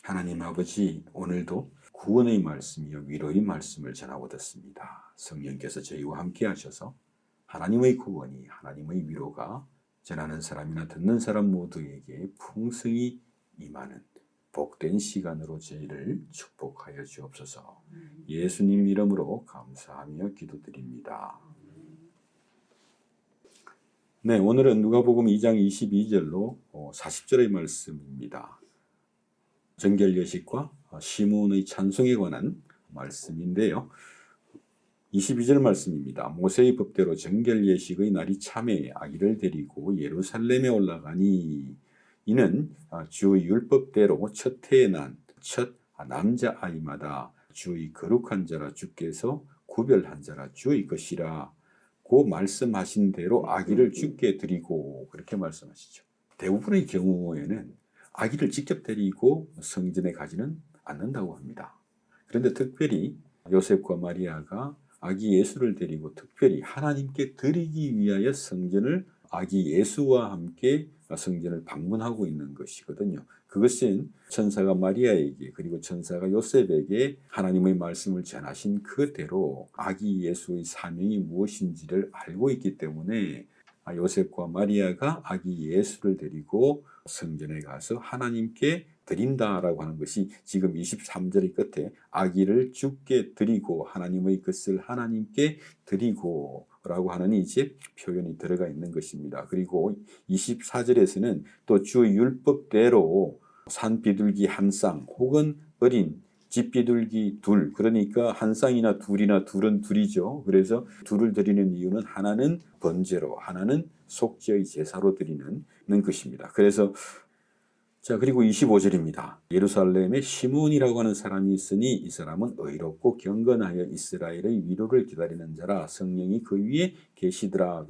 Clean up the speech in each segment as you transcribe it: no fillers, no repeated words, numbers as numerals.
하나님 아버지, 오늘도 구원의 말씀이요 위로의 말씀을 전하고 듣습니다. 성령께서 저희와 함께 하셔서 하나님의 구원이, 하나님의 위로가 전하는 사람이나 듣는 사람 모두에게 풍성히 임하는 복된 시간으로 저희를 축복하여 주옵소서. 예수님 이름으로 감사하며 기도드립니다. 네, 오늘은 누가복음 2장 22절로 40절의 말씀입니다. 정결예식과 시므온의 찬송에 관한 말씀인데요. 22절 말씀입니다. 모세의 법대로 정결예식의 날이 참에 아기를 데리고 예루살렘에 올라가니 이는 주의 율법대로 첫 해에 난 첫 남자아이마다 주의 거룩한 자라 주께서 구별한 자라 주의 것이라 고 말씀하신 대로 아기를 주께 드리고, 그렇게 말씀하시죠. 대부분의 경우에는 아기를 직접 데리고 성전에 가지는 않는다고 합니다. 그런데 특별히 요셉과 마리아가 아기 예수를 데리고 특별히 하나님께 드리기 위하여 성전을, 아기 예수와 함께 성전을 방문하고 있는 것이거든요. 그것은 천사가 마리아에게 그리고 천사가 요셉에게 하나님의 말씀을 전하신 그대로 아기 예수의 사명이 무엇인지를 알고 있기 때문에 요셉과 마리아가 아기 예수를 데리고 성전에 가서 하나님께 드린다라고 하는 것이 지금 23절의 끝에 아기를 주께 드리고 하나님의 것을 하나님께 드리고 라고 하는 이제 표현이 들어가 있는 것입니다. 그리고 24절에서는 또 주 율법대로 산 비둘기 한 쌍 혹은 어린 집 비둘기 둘, 그러니까 한 쌍이나 둘이나 둘은 둘이죠. 그래서 둘을 드리는 이유는 하나는 번제로, 하나는 속죄의 제사로 드리는 것입니다. 그래서 그리고 25절입니다. 예루살렘에 시므온이라고 하는 사람이 있으니 이 사람은 의롭고 경건하여 이스라엘의 위로를 기다리는 자라 성령이 그 위에 계시더라.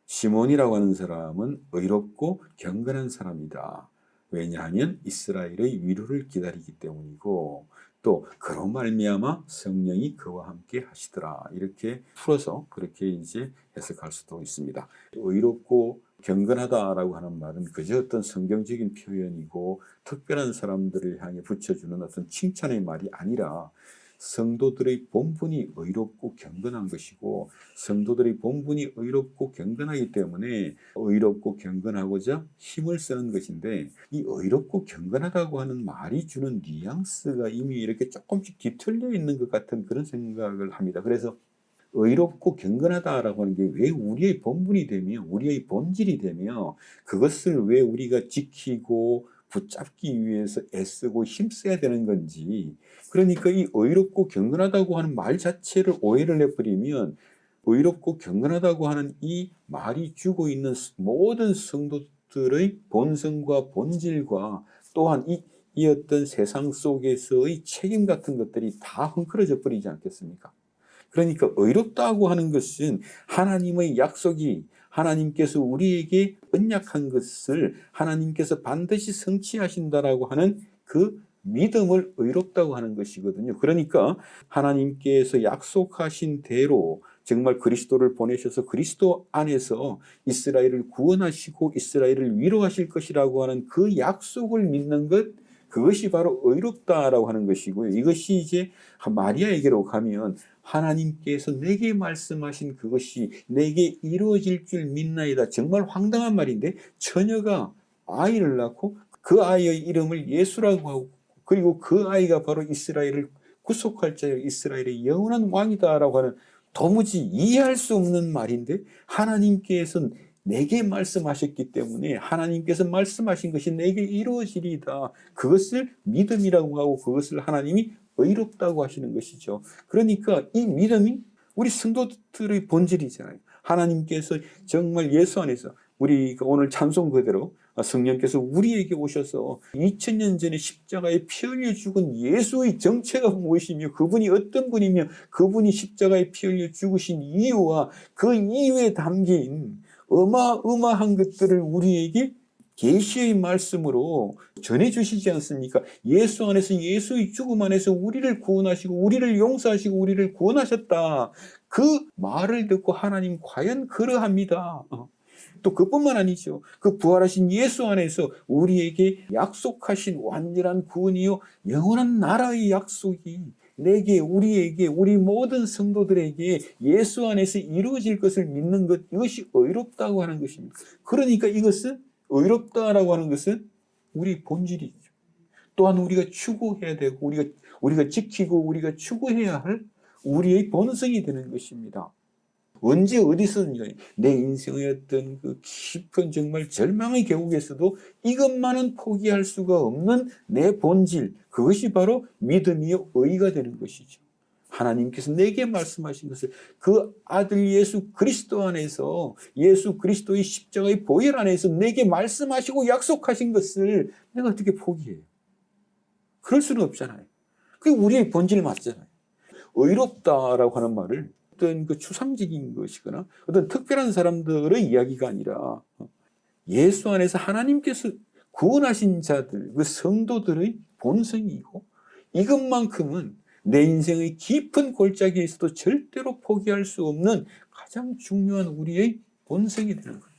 시므온이라고 하는 사람은 의롭고 경건한 사람이다. 왜냐하면 이스라엘의 위로를 기다리기 때문이고, 또 그로 말미암아 성령이 그와 함께 하시더라. 이렇게 풀어서 그렇게 이제 해석할 수도 있습니다. 의롭고 경건하다라고 하는 말은 그저 어떤 성경적인 표현이고 특별한 사람들을 향해 붙여주는 어떤 칭찬의 말이 아니라 성도들의 본분이 의롭고 경건한 것이고, 성도들의 본분이 의롭고 경건하기 때문에 의롭고 경건하고자 힘을 쓰는 것인데, 이 의롭고 경건하다고 하는 말이 주는 뉘앙스가 이미 이렇게 조금씩 뒤틀려 있는 것 같은 그런 생각을 합니다. 그래서 의롭고 경건하다라고 하는 게 왜 우리의 본분이 되며 우리의 본질이 되며 그것을 왜 우리가 지키고 붙잡기 위해서 애쓰고 힘써야 되는 건지, 그러니까 이 의롭고 경건하다고 하는 말 자체를 오해를 내버리면 의롭고 경건하다고 하는 이 말이 주고 있는 모든 성도들의 본성과 본질과 또한 이 어떤 세상 속에서의 책임 같은 것들이 다 헝클어져 버리지 않겠습니까? 그러니까 의롭다고 하는 것은 하나님의 약속이, 하나님께서 우리에게 언약한 것을 하나님께서 반드시 성취하신다라고 하는 그 믿음을 의롭다고 하는 것이거든요. 그러니까 하나님께서 약속하신 대로 정말 그리스도를 보내셔서 그리스도 안에서 이스라엘을 구원하시고 이스라엘을 위로하실 것이라고 하는 그 약속을 믿는 것, 그것이 바로 의롭다라고 하는 것이고요. 이것이 이제 마리아에게로 가면 하나님께서 내게 말씀하신 그것이 내게 이루어질 줄 믿나이다. 정말 황당한 말인데, 처녀가 아이를 낳고 그 아이의 이름을 예수라고 하고, 그리고 그 아이가 바로 이스라엘을 구속할 자여 이스라엘의 영원한 왕이다라고 하는 도무지 이해할 수 없는 말인데, 하나님께서 내게 말씀하셨기 때문에 하나님께서 말씀하신 것이 내게 이루어지리이다. 그것을 믿음이라고 하고 그것을 하나님이 의롭다고 하시는 것이죠. 그러니까 이 믿음이 우리 성도들의 본질이잖아요. 하나님께서 정말 예수 안에서 우리가 오늘 찬송 그대로 성령께서 우리에게 오셔서 2000년 전에 십자가에 피 흘려 죽은 예수의 정체가 무엇이며 그분이 어떤 분이며 그분이 십자가에 피 흘려 죽으신 이유와 그 이유에 담긴 어마어마한 것들을 우리에게 계시의 말씀으로 전해주시지 않습니까? 예수 안에서, 예수의 죽음 안에서 우리를 구원하시고 우리를 용서하시고 우리를 구원하셨다. 그 말을 듣고 하나님 과연 그러합니다. 또 그뿐만 아니죠. 그 부활하신 예수 안에서 우리에게 약속하신 완전한 구원이요 영원한 나라의 약속이 내게, 우리에게, 우리 모든 성도들에게 예수 안에서 이루어질 것을 믿는 것, 이것이 의롭다고 하는 것입니다. 그러니까 이것은, 의롭다라고 하는 것은 우리 본질이죠. 또한 우리가 추구해야 되고 우리가 지키고 우리가 추구해야 할 우리의 본성이 되는 것입니다. 언제 어디서든지 내 인생의 어떤 그 깊은 정말 절망의 계곡에서도 이것만은 포기할 수가 없는 내 본질, 그것이 바로 믿음이요 의가 되는 것이죠. 하나님께서 내게 말씀하신 것을 그 아들 예수 그리스도 안에서, 예수 그리스도의 십자가의 보혈 안에서 내게 말씀하시고 약속하신 것을 내가 어떻게 포기해요? 그럴 수는 없잖아요. 그게 우리의 본질 맞잖아요. 의롭다라고 하는 말을 어떤 그 추상적인 것이거나 어떤 특별한 사람들의 이야기가 아니라 예수 안에서 하나님께서 구원하신 자들, 그 성도들의 본성이고, 이것만큼은 내 인생의 깊은 골짜기에서도 절대로 포기할 수 없는 가장 중요한 우리의 본성이 되는 거예요.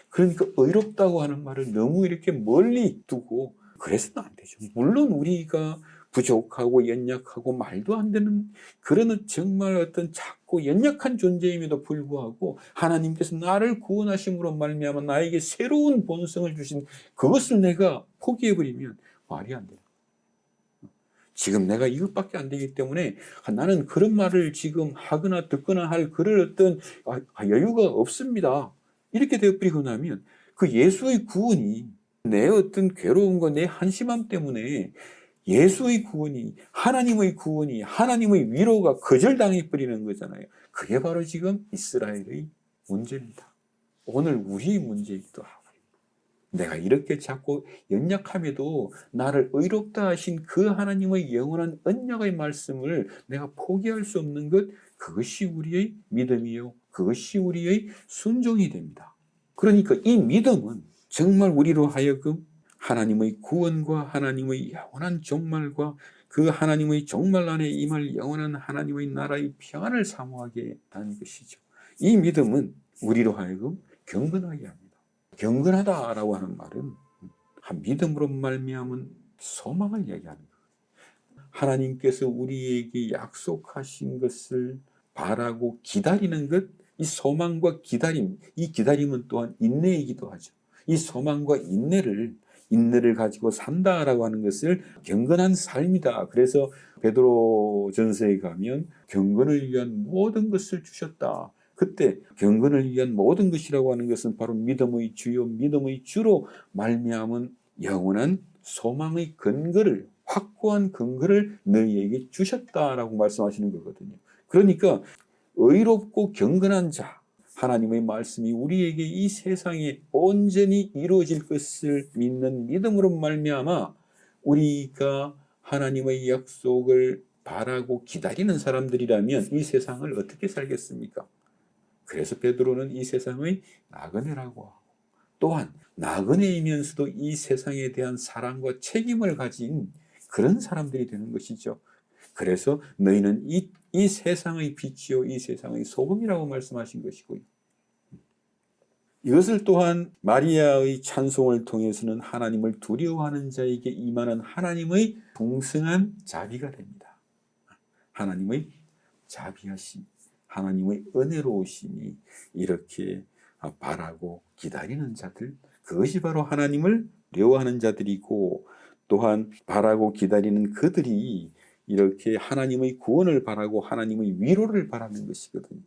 그러니까 의롭다고 하는 말을 너무 이렇게 멀리 두고 그래서는 안 되죠. 물론 우리가 부족하고 연약하고 말도 안 되는 그런 정말 어떤 작고 연약한 존재임에도 불구하고 하나님께서 나를 구원하심으로 말미암아 나에게 새로운 본성을 주신 그것을 내가 포기해버리면 말이 안 돼요. 지금 내가 이것밖에 안 되기 때문에 나는 그런 말을 지금 하거나 듣거나 할 그럴 어떤 여유가 없습니다. 이렇게 되어버리고 나면 그 예수의 구원이 내 어떤 괴로움과 내 한심함 때문에 예수의 구원이, 하나님의 구원이, 하나님의 위로가 거절당해버리는 거잖아요. 그게 바로 지금 이스라엘의 문제입니다. 오늘 우리의 문제이기도 하고, 내가 이렇게 자꾸 연약함에도 나를 의롭다 하신 그 하나님의 영원한 언약의 말씀을 내가 포기할 수 없는 것, 그것이 우리의 믿음이요, 그것이 우리의 순종이 됩니다. 그러니까 이 믿음은 정말 우리로 하여금 하나님의 구원과 하나님의 영원한 종말과 그 하나님의 종말 안에 임할 영원한 하나님의 나라의 평안을 사모하게 하는 것이죠. 이 믿음은 우리로 하여금 경건하게 합니다. 경건하다라고 하는 말은 믿음으로 말미암은 소망을 얘기하는 거예요. 하나님께서 우리에게 약속하신 것을 바라고 기다리는 것, 이 소망과 기다림, 이 기다림은 또한 인내이기도 하죠. 이 소망과 인내를 가지고 산다라고 하는 것을 경건한 삶이다. 그래서 베드로 전서에 가면 경건을 위한 모든 것을 주셨다. 그때 경건을 위한 모든 것이라고 하는 것은 바로 믿음의 주요, 믿음의 주로 말미암은 영원한 소망의 근거를, 확고한 근거를 너희에게 주셨다라고 말씀하시는 거거든요. 그러니까 의롭고 경건한 자, 하나님의 말씀이 우리에게 이 세상에 온전히 이루어질 것을 믿는 믿음으로 말미암아 우리가 하나님의 약속을 바라고 기다리는 사람들이라면 이 세상을 어떻게 살겠습니까? 그래서 베드로는 이 세상의 나그네라고 하고, 또한 나그네이면서도 이 세상에 대한 사랑과 책임을 가진 그런 사람들이 되는 것이죠. 그래서 너희는 이 세상의 빛이요 이 세상의 소금이라고 말씀하신 것이고요. 이것을 또한 마리아의 찬송을 통해서는 하나님을 두려워하는 자에게 임하는 하나님의 풍성한 자비가 됩니다. 하나님의 자비하심, 하나님의 은혜로우심이 이렇게 바라고 기다리는 자들, 그것이 바로 하나님을 두려워하는 자들이고, 또한 바라고 기다리는 그들이 이렇게 하나님의 구원을 바라고 하나님의 위로를 바라는 것이거든요.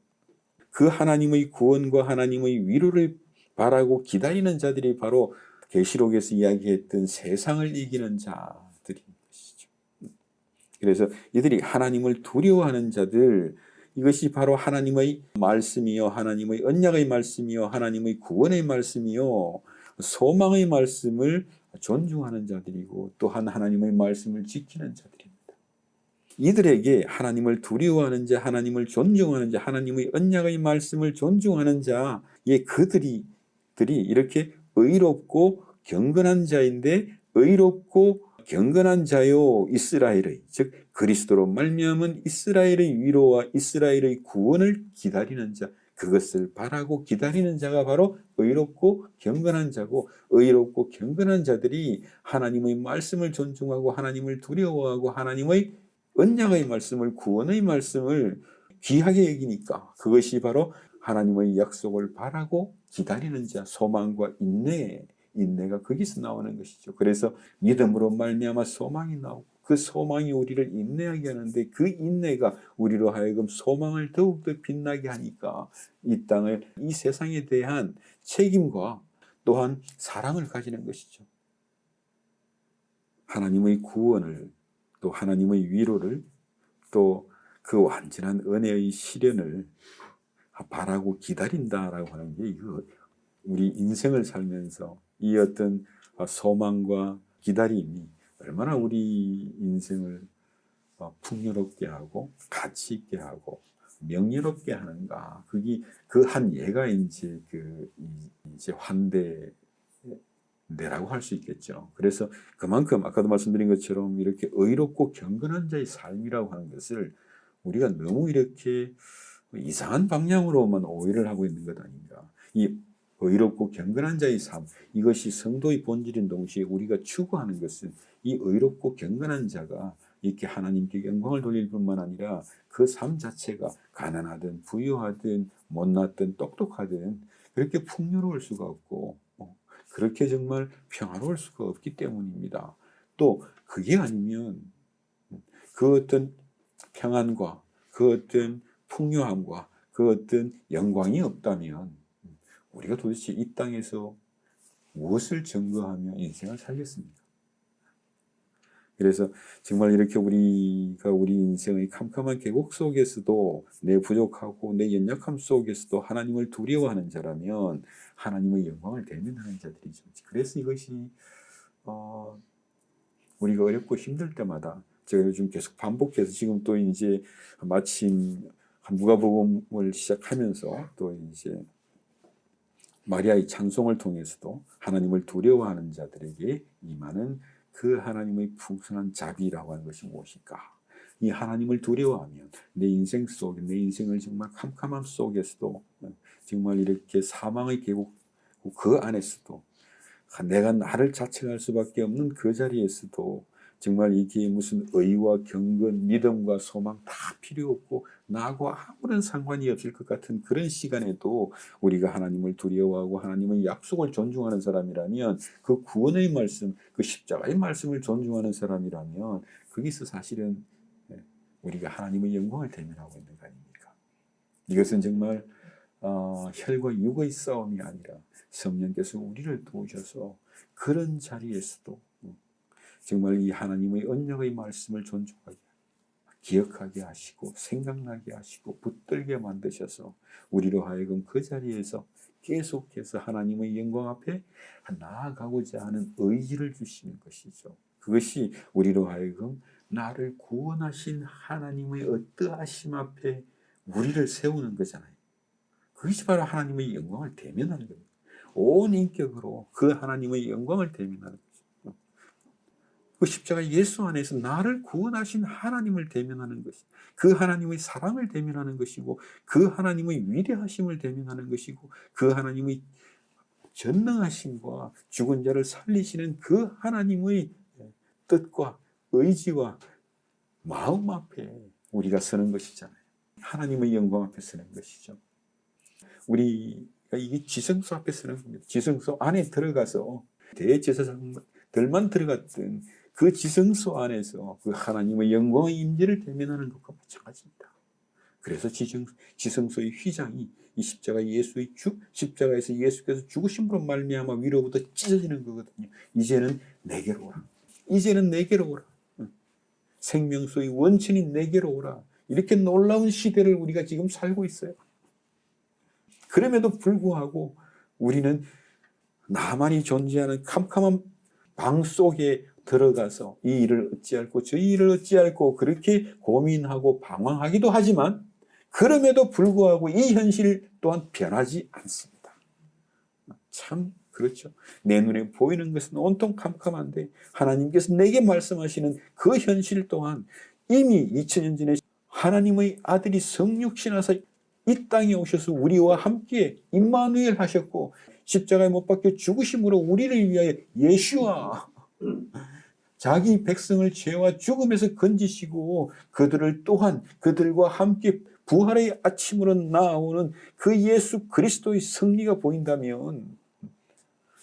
그 하나님의 구원과 하나님의 위로를 바라고 기다리는 자들이 바로 계시록에서 이야기했던 세상을 이기는 자들인 것이죠. 그래서 이들이 하나님을 두려워하는 자들, 이것이 바로 하나님의 말씀이요, 하나님의 언약의 말씀이요, 하나님의 구원의 말씀이요, 소망의 말씀을 존중하는 자들이고, 또한 하나님의 말씀을 지키는 자들입니다. 이들에게 하나님을 두려워하는 자, 하나님을 존중하는 자, 하나님의 언약의 말씀을 존중하는 자, 그들이 이렇게 의롭고 경건한 자인데, 의롭고 경건한 자요 이스라엘의, 즉 그리스도로 말미암은 이스라엘의 위로와 이스라엘의 구원을 기다리는 자, 그것을 바라고 기다리는 자가 바로 의롭고 경건한 자고, 의롭고 경건한 자들이 하나님의 말씀을 존중하고 하나님을 두려워하고 하나님의 언약의 말씀을, 구원의 말씀을 귀하게 여기니까 그것이 바로 하나님의 약속을 바라고 기다리는 자, 소망과 인내가 거기서 나오는 것이죠. 그래서 믿음으로 말미암아 소망이 나오고, 그 소망이 우리를 인내하게 하는데, 그 인내가 우리로 하여금 소망을 더욱더 빛나게 하니까 이 땅을, 이 세상에 대한 책임과 또한 사랑을 가지는 것이죠. 하나님의 구원을, 또 하나님의 위로를, 또 그 완전한 은혜의 실현을 바라고 기다린다라고 하는 게, 이거 우리 인생을 살면서 이 어떤 소망과 기다림이 얼마나 우리 인생을 풍요롭게 하고 가치 있게 하고 명예롭게 하는가. 그게 그 한 예가 이제 이제 환대라고 할 수 있겠죠. 그래서 그만큼 아까도 말씀드린 것처럼 이렇게 의롭고 경건한 자의 삶이라고 하는 것을 우리가 너무 이렇게 이상한 방향으로만 오해를 하고 있는 것 아닌가. 이 의롭고 경건한 자의 삶, 이것이 성도의 본질인 동시에 우리가 추구하는 것은 이 의롭고 경건한 자가 이렇게 하나님께 영광을 돌릴 뿐만 아니라 그 삶 자체가 가난하든 부유하든 못났든 똑똑하든 그렇게 풍요로울 수가 없고, 그렇게 정말 평화로울 수가 없기 때문입니다. 또 그게 아니면 그 어떤 평안과 그 어떤 풍요함과 그 어떤 영광이 없다면 우리가 도대체 이 땅에서 무엇을 증거하며 인생을 살겠습니까? 그래서 정말 이렇게 우리가 우리 인생의 캄캄한 계곡 속에서도, 내 부족하고 내 연약함 속에서도 하나님을 두려워하는 자라면 하나님의 영광을 대면하는 자들이죠. 그래서 이것이 우리가 어렵고 힘들 때마다, 제가 요즘 계속 반복해서 지금 또 이제 마침 누가복음을 시작하면서 또 이제 마리아의 찬송을 통해서도 하나님을 두려워하는 자들에게 임하는 그 하나님의 풍성한 자비라고 하는 것이 무엇일까? 이 하나님을 두려워하면 내 인생 속에, 내 인생을 정말 캄캄함 속에서도, 정말 이렇게 사망의 계곡 그 안에서도, 내가 나를 자책할 수밖에 없는 그 자리에서도 정말 이게 무슨 의와 경건, 믿음과 소망 다 필요 없고 나하고 아무런 상관이 없을 것 같은 그런 시간에도 우리가 하나님을 두려워하고 하나님의 약속을 존중하는 사람이라면, 그 구원의 말씀, 그 십자가의 말씀을 존중하는 사람이라면, 거기서 사실은 우리가 하나님의 영광을 대면하고 있는 거 아닙니까? 이것은 정말 혈과 육의 싸움이 아니라 성령께서 우리를 도우셔서 그런 자리에서도 정말 이 하나님의 언약의 말씀을 존중하게, 기억하게 하시고 생각나게 하시고 붙들게 만드셔서 우리로 하여금 그 자리에서 계속해서 하나님의 영광 앞에 나아가고자 하는 의지를 주시는 것이죠. 그것이 우리로 하여금 나를 구원하신 하나님의 어떠하심 앞에 우리를 세우는 거잖아요. 그것이 바로 하나님의 영광을 대면하는 겁니다. 온 인격으로 그 하나님의 영광을 대면하는 거죠. 그 십자가 예수 안에서 나를 구원하신 하나님을 대면하는 것이, 그 하나님의 사랑을 대면하는 것이고, 그 하나님의 위대하심을 대면하는 것이고, 그 하나님의 전능하심과 죽은 자를 살리시는 그 하나님의 뜻과 의지와 마음 앞에 우리가 서는 것이잖아요. 하나님의 영광 앞에 서는 것이죠. 우리가 이게 지성소 앞에 서는 겁니다. 지성소 안에 들어가서 대제사장들만 들어갔던 그 지성소 안에서 그 하나님의 영광의 임재를 대면하는 것과 마찬가지입니다. 그래서 지성소의 휘장이 이 십자가에서 예수께서 죽으심으로 말미암아 위로부터 찢어지는 거거든요. 이제는 내게로 오라. 이제는 내게로 오라. 생명수의 원천인 내게로 오라. 이렇게 놀라운 시대를 우리가 지금 살고 있어요. 그럼에도 불구하고 우리는 나만이 존재하는 캄캄한 방 속에 들어가서 이 일을 어찌할꼬 저 일을 어찌할꼬 그렇게 고민하고 방황하기도 하지만, 그럼에도 불구하고 이 현실 또한 변하지 않습니다. 참 그렇죠. 내 눈에 보이는 것은 온통 캄캄한데 하나님께서 내게 말씀하시는 그 현실 또한 이미 2000년 전에 하나님의 아들이 성육신하사 이 땅에 오셔서 우리와 함께 임마누엘 하셨고 십자가에 못 박혀 죽으심으로 우리를 위하여 예수와 자기 백성을 죄와 죽음에서 건지시고 그들을 또한 그들과 함께 부활의 아침으로 나아오는 그 예수 그리스도의 승리가 보인다면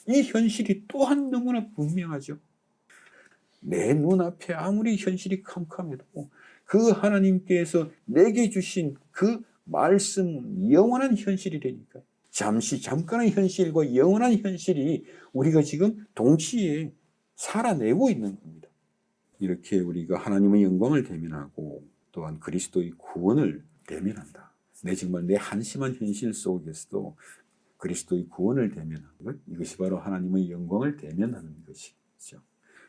이 현실이 또한 너무나 분명하죠. 내 눈앞에 아무리 현실이 캄캄해도 그 하나님께서 내게 주신 그 말씀은 영원한 현실이라니까요. 잠깐의 현실과 영원한 현실이 우리가 지금 동시에 살아내고 있는 겁니다. 이렇게 우리가 하나님의 영광을 대면하고 또한 그리스도의 구원을 대면한다. 정말 내 한심한 현실 속에서도 그리스도의 구원을 대면하는 것, 이것이 바로 하나님의 영광을 대면하는 것이죠.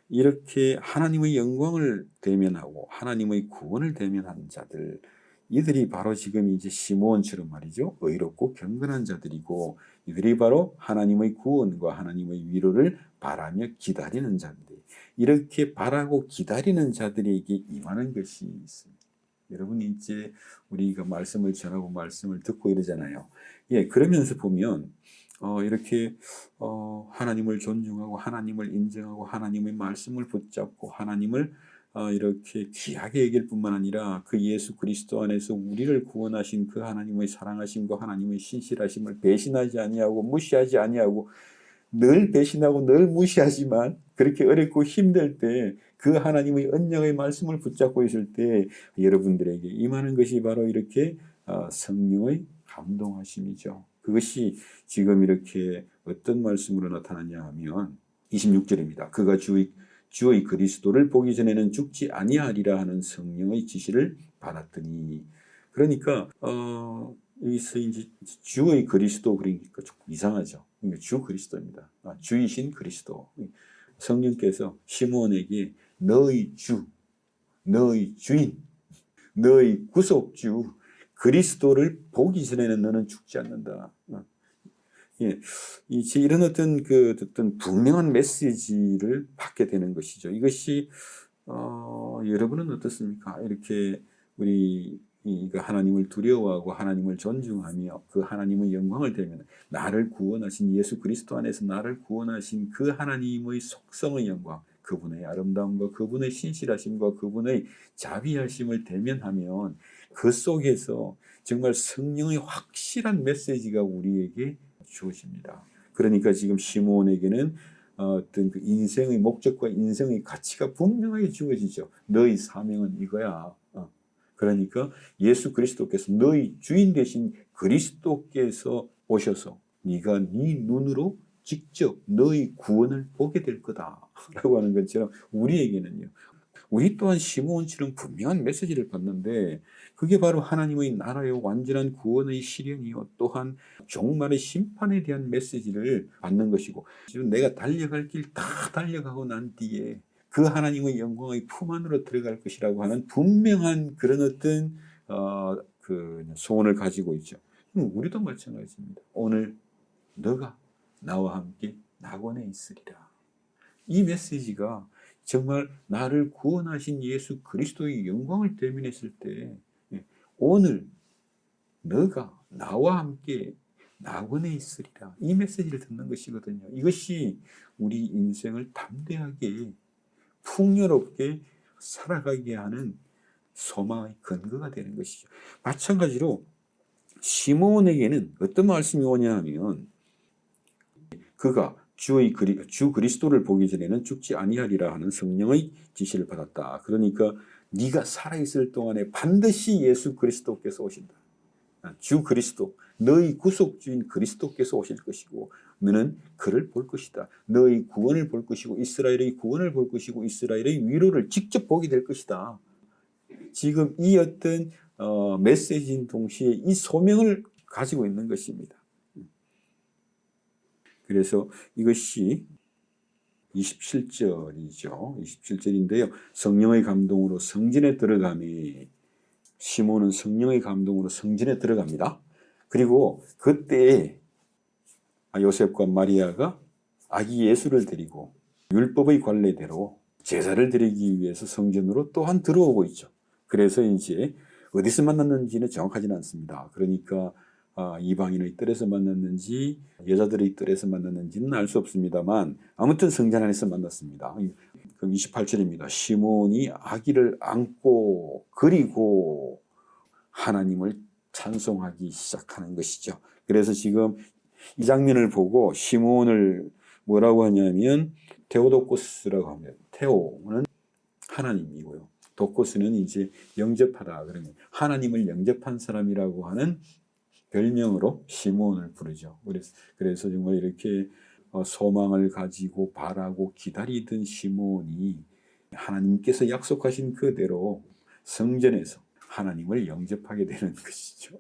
이렇게 하나님의 영광을 대면하고 하나님의 구원을 대면하는 자들, 이들이 바로 지금 이제 시므온처럼 말이죠, 의롭고 경건한 자들이고, 이들이 바로 하나님의 구원과 하나님의 위로를 바라며 기다리는 자인데, 이렇게 바라고 기다리는 자들에게 임하는 것이 있습니다. 여러분, 이제 우리가 말씀을 전하고 말씀을 듣고 이러잖아요. 예, 그러면서 보면 이렇게 하나님을 존중하고 하나님을 인정하고 하나님의 말씀을 붙잡고 하나님을 이렇게 귀하게 여길 뿐만 아니라 그 예수 그리스도 안에서 우리를 구원하신 그 하나님의 사랑하심과 하나님의 신실하심을 배신하지 아니하고 무시하지 아니하고, 늘 배신하고 늘 무시하지만 그렇게 어렵고 힘들 때 그 하나님의 언약의 말씀을 붙잡고 있을 때 여러분들에게 임하는 것이 바로 이렇게 성령의 감동하심이죠. 그것이 지금 이렇게 어떤 말씀으로 나타나냐 하면 26절입니다. 그가 주의 그리스도를 보기 전에는 죽지 아니하리라 하는 성령의 지시를 받았더니, 그러니까 여기서 이제 주의 그리스도, 그러니까 조금 이상하죠. 그러니까 주 그리스도입니다. 주이신 그리스도. 성령께서 시므온에게 너의 주, 너의 주인, 너의 구속주 그리스도를 보기 전에는 너는 죽지 않는다. 예, 이제 이런 어떤 분명한 메시지를 받게 되는 것이죠. 이것이 여러분은 어떻습니까? 이렇게 우리 하나님을 두려워하고 하나님을 존중하며 그 하나님의 영광을 대면 나를 구원하신 예수 그리스도 안에서 나를 구원하신 그 하나님의 속성의 영광, 그분의 아름다움과 그분의 신실하심과 그분의 자비하심을 대면하면 그 속에서 정말 성령의 확실한 메시지가 우리에게 주어집니다. 그러니까 지금 시므온에게는 어떤 그 인생의 목적과 인생의 가치가 분명하게 주어지죠. 너의 사명은 이거야. 그러니까 예수 그리스도께서 너의 주인 되신 그리스도께서 오셔서 네가 네 눈으로 직접 너의 구원을 보게 될 거다라고 하는 것처럼 우리에게는요, 우리 또한 시므온처럼 분명한 메시지를 받는데 그게 바로 하나님의 나라의 완전한 구원의 실현이요, 또한 종말의 심판에 대한 메시지를 받는 것이고, 지금 내가 달려갈 길 다 달려가고 난 뒤에 그 하나님의 영광의 품 안으로 들어갈 것이라고 하는 분명한 그런 어떤 그 소원을 가지고 있죠. 우리도 마찬가지입니다. 오늘 너가 나와 함께 낙원에 있으리라. 이 메시지가 정말 나를 구원하신 예수 그리스도의 영광을 대면했을 때, 오늘 너가 나와 함께 낙원에 있으리라, 이 메시지를 듣는 것이거든요. 이것이 우리 인생을 담대하게 풍요롭게 살아가게 하는 소망의 근거가 되는 것이죠. 마찬가지로 시므온에게는 어떤 말씀이 오냐 하면, 그가 주 그리스도를 보기 전에는 죽지 아니하리라 하는 성령의 지시를 받았다. 그러니까 네가 살아있을 동안에 반드시 예수 그리스도께서 오신다. 주 그리스도, 너의 구속주인 그리스도께서 오실 것이고 너는 그를 볼 것이다. 너의 구원을 볼 것이고 이스라엘의 구원을 볼 것이고 이스라엘의 위로를 직접 보게 될 것이다. 지금 이 어떤 메시지인 동시에 이 소명을 가지고 있는 것입니다. 그래서 이것이 27절이죠. 27절인데요. 성령의 감동으로 성전에 들어가니, 시몬은 성령의 감동으로 성전에 들어갑니다. 그리고 그때 요셉과 마리아가 아기 예수를 데리고 율법의 관례대로 제사를 드리기 위해서 성전으로 또한 들어오고 있죠. 그래서 이제 어디서 만났는지는 정확하지는 않습니다. 그러니까 이방인의 뜰에서 만났는지 여자들의 뜰에서 만났는지는 알 수 없습니다만 아무튼 성전 안에서 만났습니다. 그럼 28절입니다. 시몬이 아기를 안고 그리고 하나님을 찬송하기 시작하는 것이죠. 그래서 지금 이 장면을 보고 시몬을 뭐라고 하냐면 테오도코스라고 합니다. 테오는 하나님이고요. 도코스는 이제 영접하다. 그러면 하나님을 영접한 사람이라고 하는 별명으로 시몬을 부르죠. 그래서 정말 이렇게 소망을 가지고 바라고 기다리던 시몬이 하나님께서 약속하신 그대로 성전에서 하나님을 영접하게 되는 것이죠.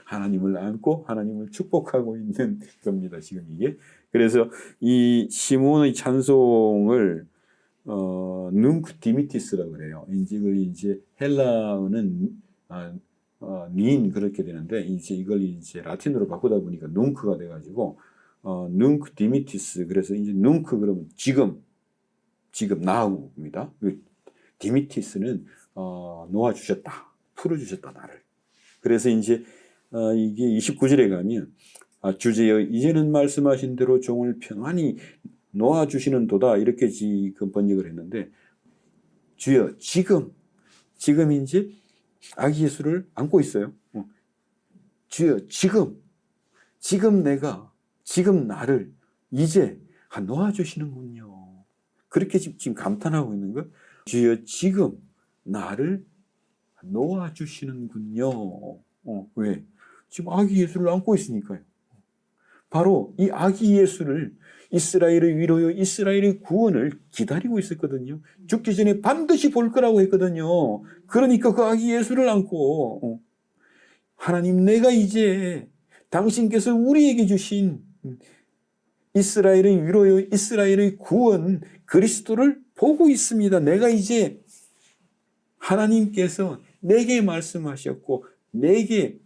하나님을 안고 하나님을 축복하고 있는 겁니다. 지금 이게. 그래서 이 시몬의 찬송을 눅 디미티스라고 그래요. 이제 헬라어는 닌 그렇게 되는데 이제 이걸 이제 라틴어로 바꾸다 보니까 눅크가 돼가지고 눅 디미티스. 그래서 이제 눅크 그러면 지금 나우입니다. 디미티스는 놓아주셨다, 풀어주셨다 나를. 그래서 이제 이게 29절에 가면 주제여 이제는 말씀하신 대로 종을 평안히 놓아주시는 도다 이렇게 지금 번역을 했는데 주여 지금 이제 아기 예수를 안고 있어요. 주여 지금 나를 이제 놓아주시는군요. 그렇게 지금 감탄하고 있는 거. 주여 지금 나를 놓아주시는군요. 왜? 지금 아기 예수를 안고 있으니까요. 바로 이 아기 예수를 이스라엘의 위로요, 이스라엘의 구원을 기다리고 있었거든요. 죽기 전에 반드시 볼 거라고 했거든요. 그러니까 그 아기 예수를 안고 하나님 내가 이제 당신께서 우리에게 주신 이스라엘의 위로요, 이스라엘의 구원 그리스도를 보고 있습니다. 내가 이제 하나님께서 내게 말씀하셨고 내게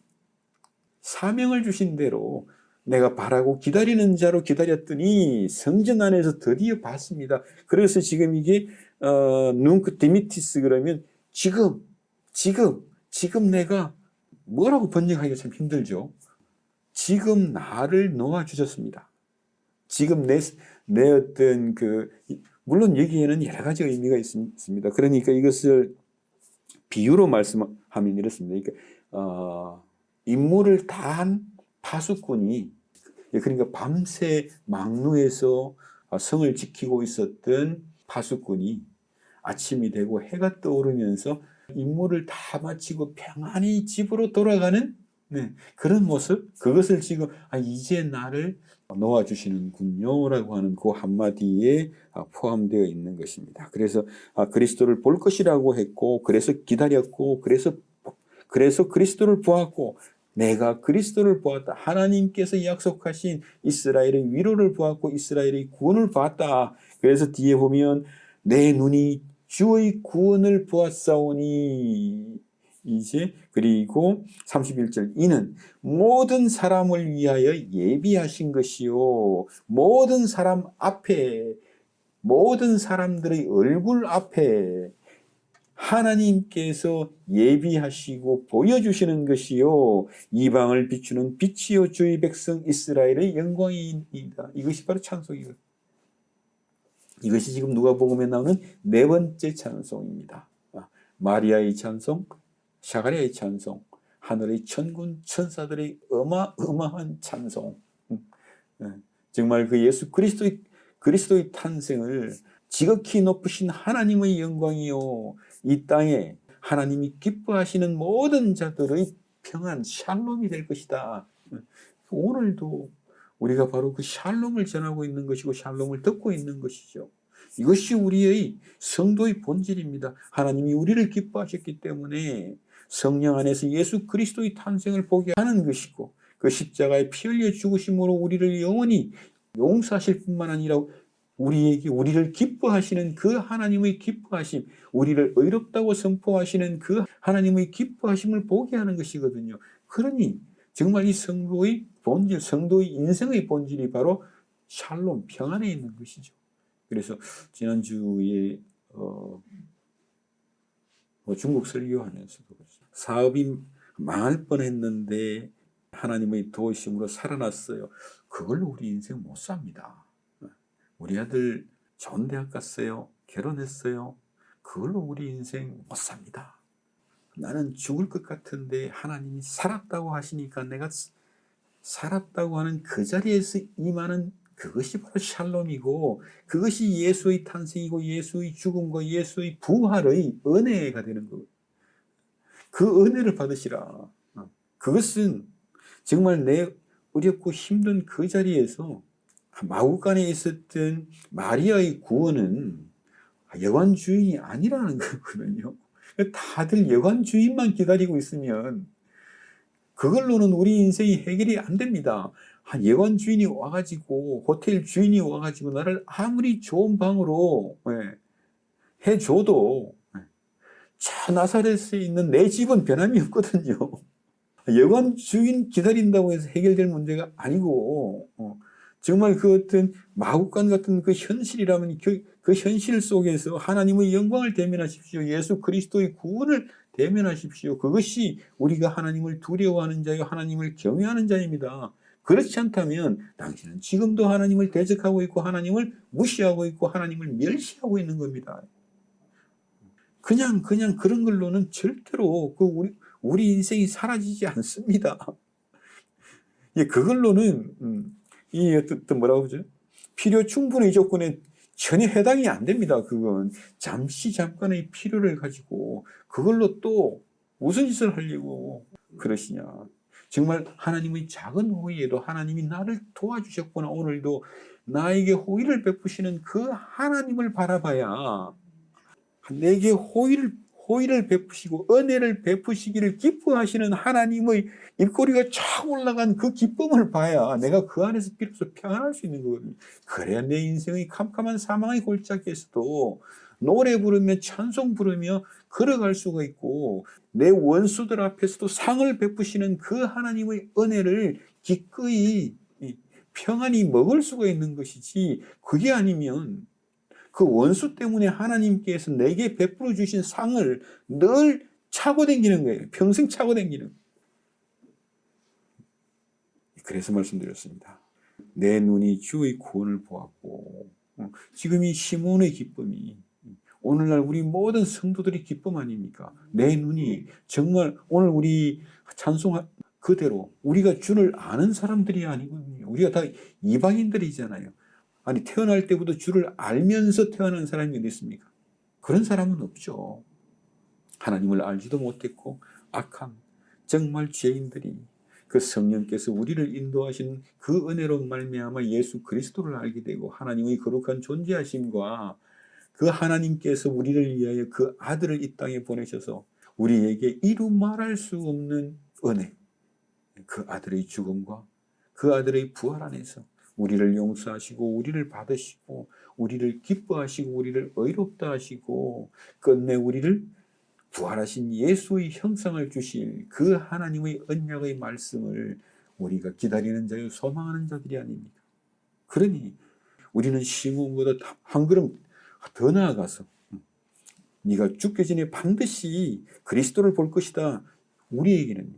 사명을 주신 대로 내가 바라고 기다리는 자로 기다렸더니 성전 안에서 드디어 봤습니다. 그래서 지금 이게 눅 디미티스 그러면 지금 내가 뭐라고 번역하기가 참 힘들죠. 지금 나를 놓아주셨습니다. 지금 내 어떤 물론 여기에는 여러 가지 의미가 있습니다. 그러니까 이것을 비유로 말씀하면 이렇습니다. 그러니까 임무를 다한 파수꾼이, 그러니까 밤새 망루에서 성을 지키고 있었던 파수꾼이 아침이 되고 해가 떠오르면서 임무를 다 마치고 평안히 집으로 돌아가는 그런 모습, 그것을 지금 이제 나를 놓아주시는군요 라고 하는 그 한마디에 포함되어 있는 것입니다. 그래서 그리스도를 볼 것이라고 했고, 그래서 기다렸고, 그래서 그리스도를 보았고, 내가 그리스도를 보았다. 하나님께서 약속하신 이스라엘의 위로를 보았고 이스라엘의 구원을 봤다. 그래서 뒤에 보면 내 눈이 주의 구원을 보았사오니 이제 그리고 31절 이는 모든 사람을 위하여 예비하신 것이요 모든 사람 앞에 모든 사람들의 얼굴 앞에 하나님께서 예비하시고 보여주시는 것이요 이방을 비추는 빛이요 주의 백성 이스라엘의 영광이니이다. 이것이 바로 찬송이거든요. 이것이 지금 누가복음에 나오는 네 번째 찬송입니다. 마리아의 찬송, 샤가랴의 찬송, 하늘의 천군 천사들의 어마어마한 찬송. 정말 그 예수 그리스도의 탄생을 지극히 높으신 하나님의 영광이요 이 땅에 하나님이 기뻐하시는 모든 자들의 평안 샬롬이 될 것이다. 오늘도 우리가 바로 그 샬롬을 전하고 있는 것이고 샬롬을 듣고 있는 것이죠. 이것이 우리의 성도의 본질입니다. 하나님이 우리를 기뻐하셨기 때문에 성령 안에서 예수 그리스도의 탄생을 보게 하는 것이고 그 십자가에 피 흘려 죽으심으로 우리를 영원히 용서하실 뿐만 아니라 우리를 기뻐하시는 그 하나님의 기뻐하심, 우리를 의롭다고 선포하시는 그 하나님의 기뻐하심을 보게 하는 것이거든요. 그러니 정말 이 성도의 본질, 성도의 인생의 본질이 바로 샬롬, 평안에 있는 것이죠. 그래서 지난주에 중국 설교하면서도 사업이 망할 뻔했는데 하나님의 도우심으로 살아났어요. 그걸로 우리 인생 못 삽니다. 우리 아들 좋은 대학 갔어요. 결혼했어요. 그걸로 우리 인생 못 삽니다. 나는 죽을 것 같은데 하나님이 살았다고 하시니까 내가 살았다고 하는 그 자리에서 임하는 그것이 바로 샬롬이고, 그것이 예수의 탄생이고 예수의 죽음과 예수의 부활의 은혜가 되는 거예요. 그 은혜를 받으시라. 그것은 정말 내 어렵고 힘든 그 자리에서 마구간에 있었던 마리아의 구원은 여관 주인이 아니라는 거거든요. 다들 여관 주인만 기다리고 있으면 그걸로는 우리 인생이 해결이 안 됩니다. 여관 주인이 와가지고, 호텔 주인이 와가지고 나를 아무리 좋은 방으로 해줘도 저 나사렛에 있는 내 집은 변함이 없거든요. 여관 주인 기다린다고 해서 해결될 문제가 아니고, 정말 그 어떤 마구간 같은 그 현실이라면 그 현실 속에서 하나님의 영광을 대면하십시오. 예수 그리스도의 구원을 대면하십시오. 그것이 우리가 하나님을 두려워하는 자요, 하나님을 경외하는 자입니다. 그렇지 않다면 당신은 지금도 하나님을 대적하고 있고 하나님을 무시하고 있고 하나님을 멸시하고 있는 겁니다. 그냥 그런 걸로는 절대로 우리 인생이 사라지지 않습니다. 그걸로는 이 어떤 뭐라고 그러죠? 필요 충분의 조건에 전혀 해당이 안 됩니다. 그건 잠깐의 필요를 가지고 그걸로 또 무슨 짓을 하려고 그러시냐. 정말 하나님의 작은 호의에도 하나님이 나를 도와주셨구나. 오늘도 나에게 호의를 베푸시는 그 하나님을 바라봐야, 내게 호의를 베푸시고 은혜를 베푸시기를 기뻐하시는 하나님의 입꼬리가 쫙 올라간 그 기쁨을 봐야 내가 그 안에서 비로소 평안할 수 있는 거거든요. 그래야 내 인생의 캄캄한 사망의 골짜기에서도 노래 부르며 찬송 부르며 걸어갈 수가 있고, 내 원수들 앞에서도 상을 베푸시는 그 하나님의 은혜를 기꺼이 평안히 먹을 수가 있는 것이지, 그게 아니면 그 원수 때문에 하나님께서 내게 베풀어 주신 상을 늘 차고 다니는 거예요. 평생 차고 다니는 거예요. 그래서 말씀드렸습니다. 내 눈이 주의 구원을 보았고, 지금 이 시몬의 기쁨이 오늘날 우리 모든 성도들의 기쁨 아닙니까? 내 눈이 정말 오늘 우리 찬송 그대로 우리가 주를 아는 사람들이 아니거든요. 우리가 다 이방인들이잖아요. 아니, 태어날 때부터 주를 알면서 태어난 사람이 어디 있습니까? 그런 사람은 없죠. 하나님을 알지도 못했고 악한 정말 죄인들이 그 성령께서 우리를 인도하신 그 은혜로 말미암아 예수 그리스도를 알게 되고 하나님의 거룩한 존재하심과 그 하나님께서 우리를 위하여 그 아들을 이 땅에 보내셔서 우리에게 이루 말할 수 없는 은혜, 그 아들의 죽음과 그 아들의 부활 안에서 우리를 용서하시고 우리를 받으시고 우리를 기뻐하시고 우리를 의롭다 하시고 끝내 우리를 부활하신 예수의 형상을 주실 그 하나님의 언약의 말씀을 우리가 기다리는 자요 소망하는 자들이 아닙니까? 그러니 우리는 시몬보다 한 걸음 더 나아가서 네가 죽기 전에 반드시 그리스도를 볼 것이다. 우리에게는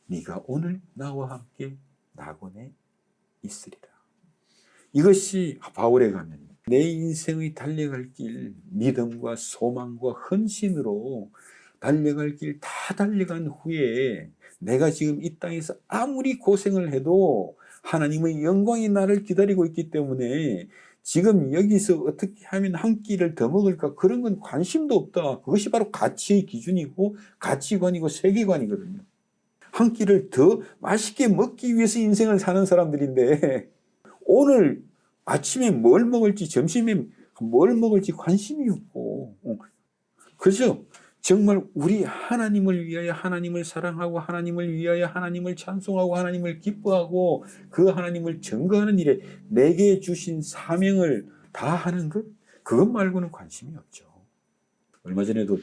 네가 오늘 나와 함께 낙원에 있으리라. 이것이 바울의 가면입니다. 내 인생의 달려갈 길, 믿음과 소망과 헌신으로 달려갈 길 다 달려간 후에 내가 지금 이 땅에서 아무리 고생을 해도 하나님의 영광이 나를 기다리고 있기 때문에 지금 여기서 어떻게 하면 한 끼를 더 먹을까, 그런 건 관심도 없다. 그것이 바로 가치의 기준이고 가치관이고 세계관이거든요. 한 끼를 더 맛있게 먹기 위해서 인생을 사는 사람들인데 오늘 아침에 뭘 먹을지 점심에 뭘 먹을지 관심이 없고, 그죠? 정말 우리 하나님을 위하여 하나님을 사랑하고 하나님을 위하여 하나님을 찬송하고 하나님을 기뻐하고 그 하나님을 증거하는 일에 내게 주신 사명을 다하는 것, 그것 말고는 관심이 없죠. 얼마 전에도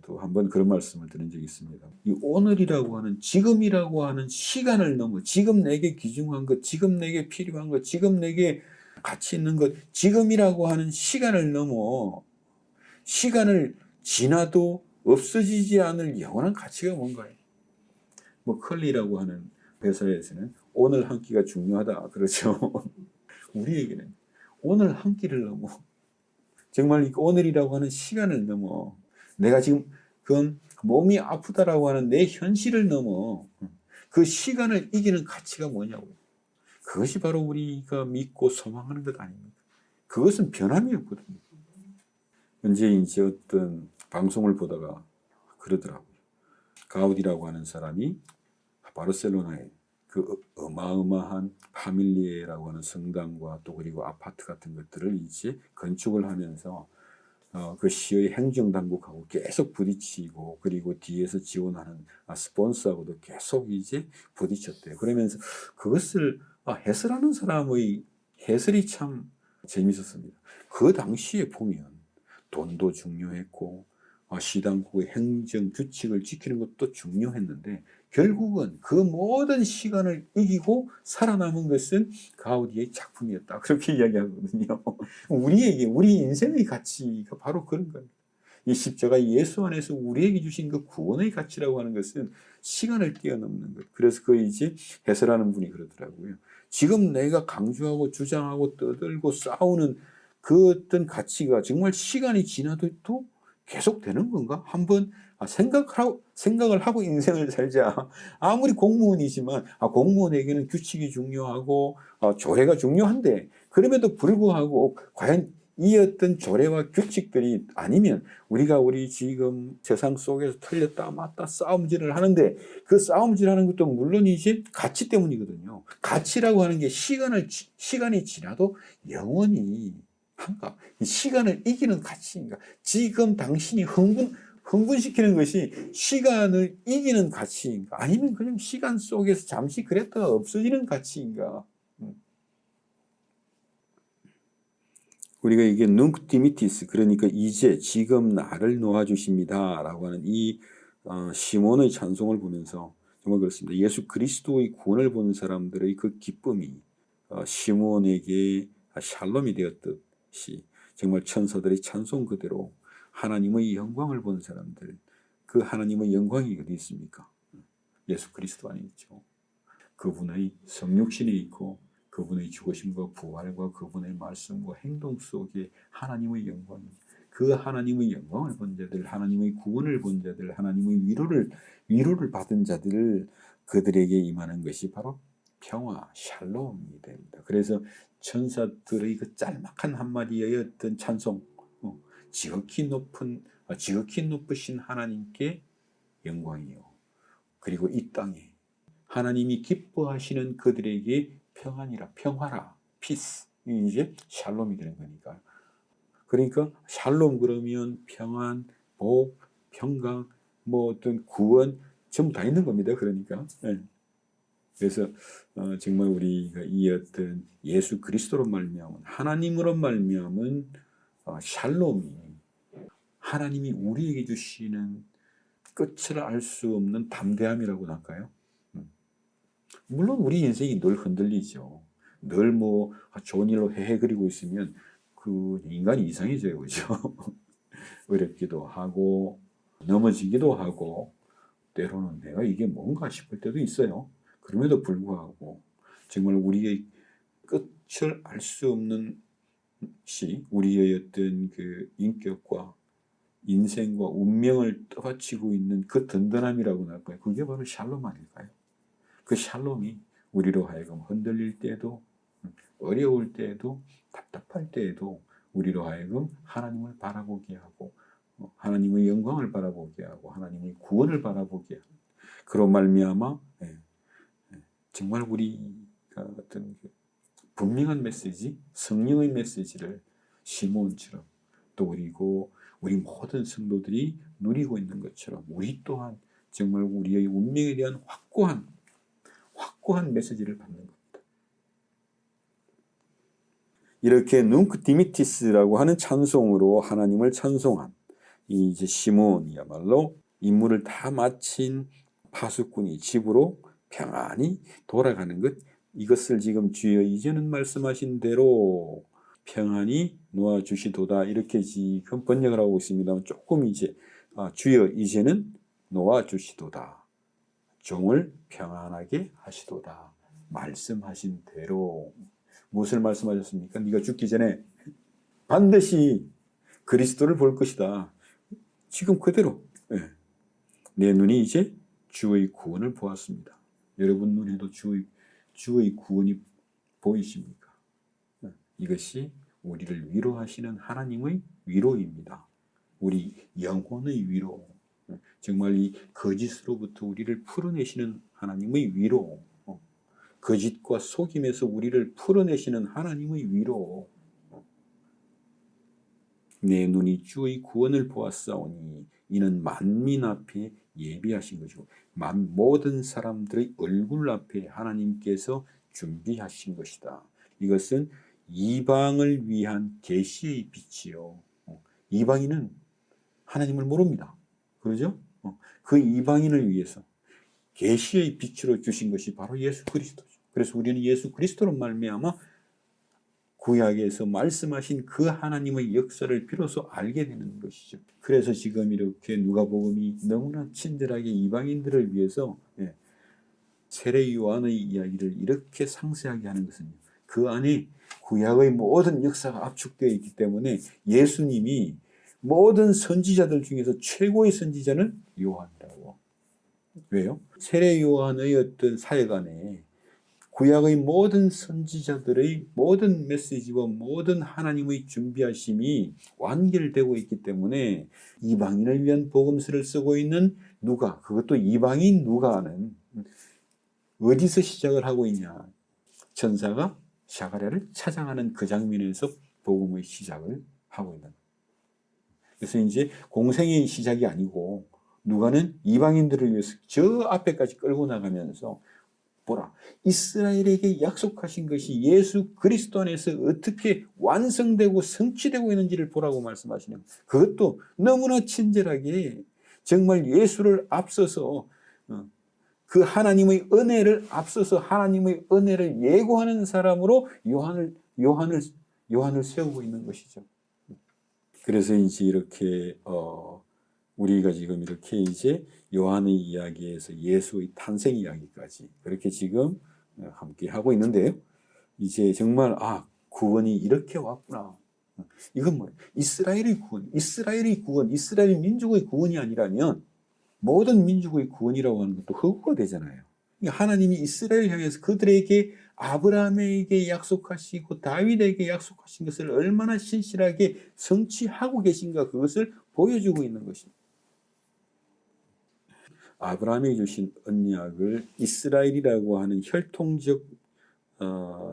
또 한 번 그런 말씀을 드린 적이 있습니다. 이 오늘이라고 하는, 지금이라고 하는 시간을 넘어, 지금 내게 귀중한 것, 지금 내게 필요한 것, 지금 내게 가치 있는 것, 지금이라고 하는 시간을 넘어 시간을 지나도 없어지지 않을 영원한 가치가 뭔가요? 뭐 컬리라고 하는 회사에서는 오늘 한 끼가 중요하다 그러죠. 우리에게는 오늘 한 끼를 넘어, 정말 오늘이라고 하는 시간을 넘어, 내가 지금 그건 몸이 아프다라고 하는 내 현실을 넘어 그 시간을 이기는 가치가 뭐냐고. 그것이 바로 우리가 믿고 소망하는 것 아닙니까? 그것은 변함이 없거든요. 언제 이제 어떤 방송을 보다가 그러더라고요. 가우디라고 하는 사람이 바르셀로나에 그 어마어마한 파밀리에라고 하는 성당과 또 그리고 아파트 같은 것들을 이제 건축을 하면서 그 시의 행정당국하고 계속 부딪히고 그리고 뒤에서 지원하는 스폰서하고도 계속 이제 부딪혔대요. 그러면서 그것을 해설하는 사람의 해설이 참 재밌었습니다. 그 당시에 보면 돈도 중요했고 시당국의 행정 규칙을 지키는 것도 중요했는데 결국은 그 모든 시간을 이기고 살아남은 것은 가우디의 작품이었다. 그렇게 이야기하거든요. 우리 인생의 가치가 바로 그런 거예요. 이 십자가 예수 안에서 우리에게 주신 그 구원의 가치라고 하는 것은 시간을 뛰어넘는 것. 그래서 그 이제 해설하는 분이 그러더라고요. 지금 내가 강조하고 주장하고 떠들고 싸우는 그 어떤 가치가 정말 시간이 지나도 또 계속되는 건가? 한번 생각을 하고 인생을 살자. 아무리 공무원이지만 공무원에게는 규칙이 중요하고 조례가 중요한데 그럼에도 불구하고 과연 이 어떤 조례와 규칙들이 아니면 우리 지금 세상 속에서 틀렸다 맞다 싸움질을 하는데 그 싸움질하는 것도 물론이지 가치 때문이거든요. 가치라고 하는 게 시간이 지나도 영원히 한가. 시간을 이기는 가치인가. 지금 당신이 흥분시키는 것이 시간을 이기는 가치인가 아니면 그냥 시간 속에서 잠시 그랬다가 없어지는 가치인가. 우리가 이게 눅 디미티스, 그러니까 이제 지금 나를 놓아주십니다 라고 하는 이 시몬의 찬송을 보면서 정말 그렇습니다. 예수 그리스도의 구원을 보는 사람들의 그 기쁨이 시몬에게 샬롬이 되었듯이 정말 천사들의 찬송 그대로 하나님의 영광을 본 사람들, 그 하나님의 영광이 어디 있습니까? 예수 그리스도 안에 있죠. 그분의 성육신에 있고 그분의 죽으심과 부활과 그분의 말씀과 행동 속에 하나님의 영광이, 그 하나님의 영광을 본 자들, 하나님의 구원을 본 자들, 하나님의 위로를 받은 자들, 그들에게 임하는 것이 바로 평화, 샬롬이 됩니다. 그래서 천사들의 그 짤막한 한마디의 어떤 찬송, 지극히 높으신 하나님께 영광이요. 그리고 이 땅에 하나님이 기뻐하시는 그들에게 평안이라, 평화라, 피스. 이제 샬롬이 되는 거니까. 그러니까 샬롬 그러면 평안, 복, 평강, 뭐 어떤 구원 전부 다 있는 겁니다. 그러니까. 네. 그래서 정말 우리가 이 어떤 예수 그리스도로 말미암은, 하나님으로 말미암은 샬롬이 하나님이 우리에게 주시는 끝을 알 수 없는 담대함이라고나 할까요? 물론 우리 인생이 늘 흔들리죠. 늘 뭐 좋은 일로 헤헤거리고 있으면 그 인간이 이상해져요. 그죠? 어렵기도 하고 넘어지기도 하고 때로는 내가 이게 뭔가 싶을 때도 있어요. 그럼에도 불구하고 정말 우리의 끝을 알 수 없는 시, 우리의 어떤 그 인격과 인생과 운명을 떠받치고 있는 그 든든함이라고나 할까요? 그게 바로 샬롬 아닐까요? 그 샬롬이 우리로 하여금 흔들릴 때에도, 어려울 때에도, 답답할 때에도 우리로 하여금 하나님을 바라보게 하고 하나님의 영광을 바라보게 하고 하나님의 구원을 바라보게 하고, 그런 말미암아 정말 우리가 어떤 분명한 메시지, 성령의 메시지를 시몬처럼 또 그리고 우리 모든 성도들이 누리고 있는 것처럼 우리 또한 정말 우리의 운명에 대한 확고한 메시지를 받는 겁니다. 이렇게 눅 디미티스라고 하는 찬송으로 하나님을 찬송한 이 이제 시몬이야말로 임무를 다 마친 파수꾼이 집으로 평안히 돌아가는 것, 이것을 지금 주여 이제는 말씀하신 대로 평안히 놓아 주시도다. 이렇게 지금 번역을 하고 있습니다. 조금 이제 주여 이제는 놓아 주시도다. 종을 평안하게 하시도다. 말씀하신 대로. 무엇을 말씀하셨습니까? 네가 죽기 전에 반드시 그리스도를 볼 것이다. 지금 그대로. 내 눈이 이제 주의 구원을 보았습니다. 여러분 눈에도 주의 구원이 보이십니까? 이것이 우리를 위로하시는 하나님의 위로입니다. 우리 영혼의 위로. 정말 이 거짓으로부터 우리를 풀어내시는 하나님의 위로. 거짓과 속임에서 우리를 풀어내시는 하나님의 위로. 내 눈이 주의 구원을 보았사오니 이는 만민 앞에 예비하신 것이고 모든 사람들의 얼굴 앞에 하나님께서 준비하신 것이다. 이것은 이방을 위한 계시의 빛이요. 이방인은 하나님을 모릅니다. 그러죠? 그 이방인을 위해서 계시의 빛으로 주신 것이 바로 예수 그리스도죠. 그래서 우리는 예수 그리스도로 말미암아 구약에서 말씀하신 그 하나님의 역사를 비로소 알게 되는 것이죠. 그래서 지금 이렇게 누가복음이 너무나 친절하게 이방인들을 위해서 세례 요한의 이야기를 이렇게 상세하게 하는 것은 그 안에 구약의 모든 역사가 압축되어 있기 때문에 예수님이 모든 선지자들 중에서 최고의 선지자는 요한이라고. 왜요? 세례 요한의 어떤 사역 안에 구약의 모든 선지자들의 모든 메시지와 모든 하나님의 준비하심이 완결되고 있기 때문에 이방인을 위한 복음서를 쓰고 있는 누가, 그것도 이방인 누가는 어디서 시작을 하고 있냐? 천사가 사가랴를 찾아가는 그 장면에서 복음의 시작을 하고 있는. 그래서 이제 공생의 시작이 아니고 누가는 이방인들을 위해서 저 앞에까지 끌고 나가면서 보라, 이스라엘에게 약속하신 것이 예수 그리스도 안에서 어떻게 완성되고 성취되고 있는지를 보라고 말씀하시는 거예요. 그것도 너무나 친절하게 정말 예수를 앞서서 그 하나님의 은혜를 앞서서 하나님의 은혜를 예고하는 사람으로 요한을 세우고 있는 것이죠. 그래서 이제 이렇게 우리가 지금 이렇게 이제 요한의 이야기에서 예수의 탄생 이야기까지 그렇게 지금 함께 하고 있는데요. 이제 정말 구원이 이렇게 왔구나. 이건 뭐예요? 이스라엘 민족의 구원이 아니라면 모든 민족의 구원이라고 하는 것도 허구가 되잖아요. 하나님이 이스라엘 향해서 그들에게 아브라함에게 약속하시고 다윗에게 약속하신 것을 얼마나 신실하게 성취하고 계신가 그것을 보여주고 있는 것입니다. 아브라함이 주신 언약을 이스라엘이라고 하는 혈통적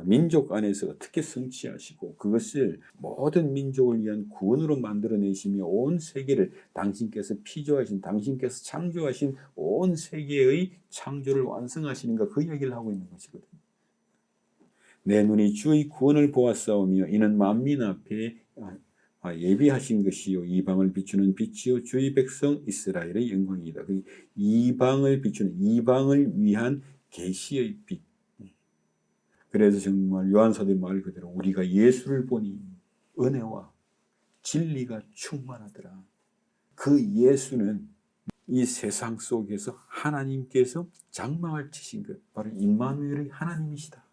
민족 안에서 어떻게 성취하시고 그것을 모든 민족을 위한 구원으로 만들어내시며 온 세계를 당신께서 피조하신 당신께서 창조하신 온 세계의 창조를 완성하시는가 그 이야기를 하고 있는 것이거든요. 내 눈이 주의 구원을 보았사오며 이는 만민 앞에 예비하신 것이요 이방을 비추는 빛이요 주의 백성 이스라엘의 영광이다. 이방을 비추는 이방을 위한 계시의 빛. 그래서 정말 요한사도의 말 그대로 우리가 예수를 보니 은혜와 진리가 충만하더라. 그 예수는 이 세상 속에서 하나님께서 장막을 치신 것 바로 임마누엘의 하나님이시다.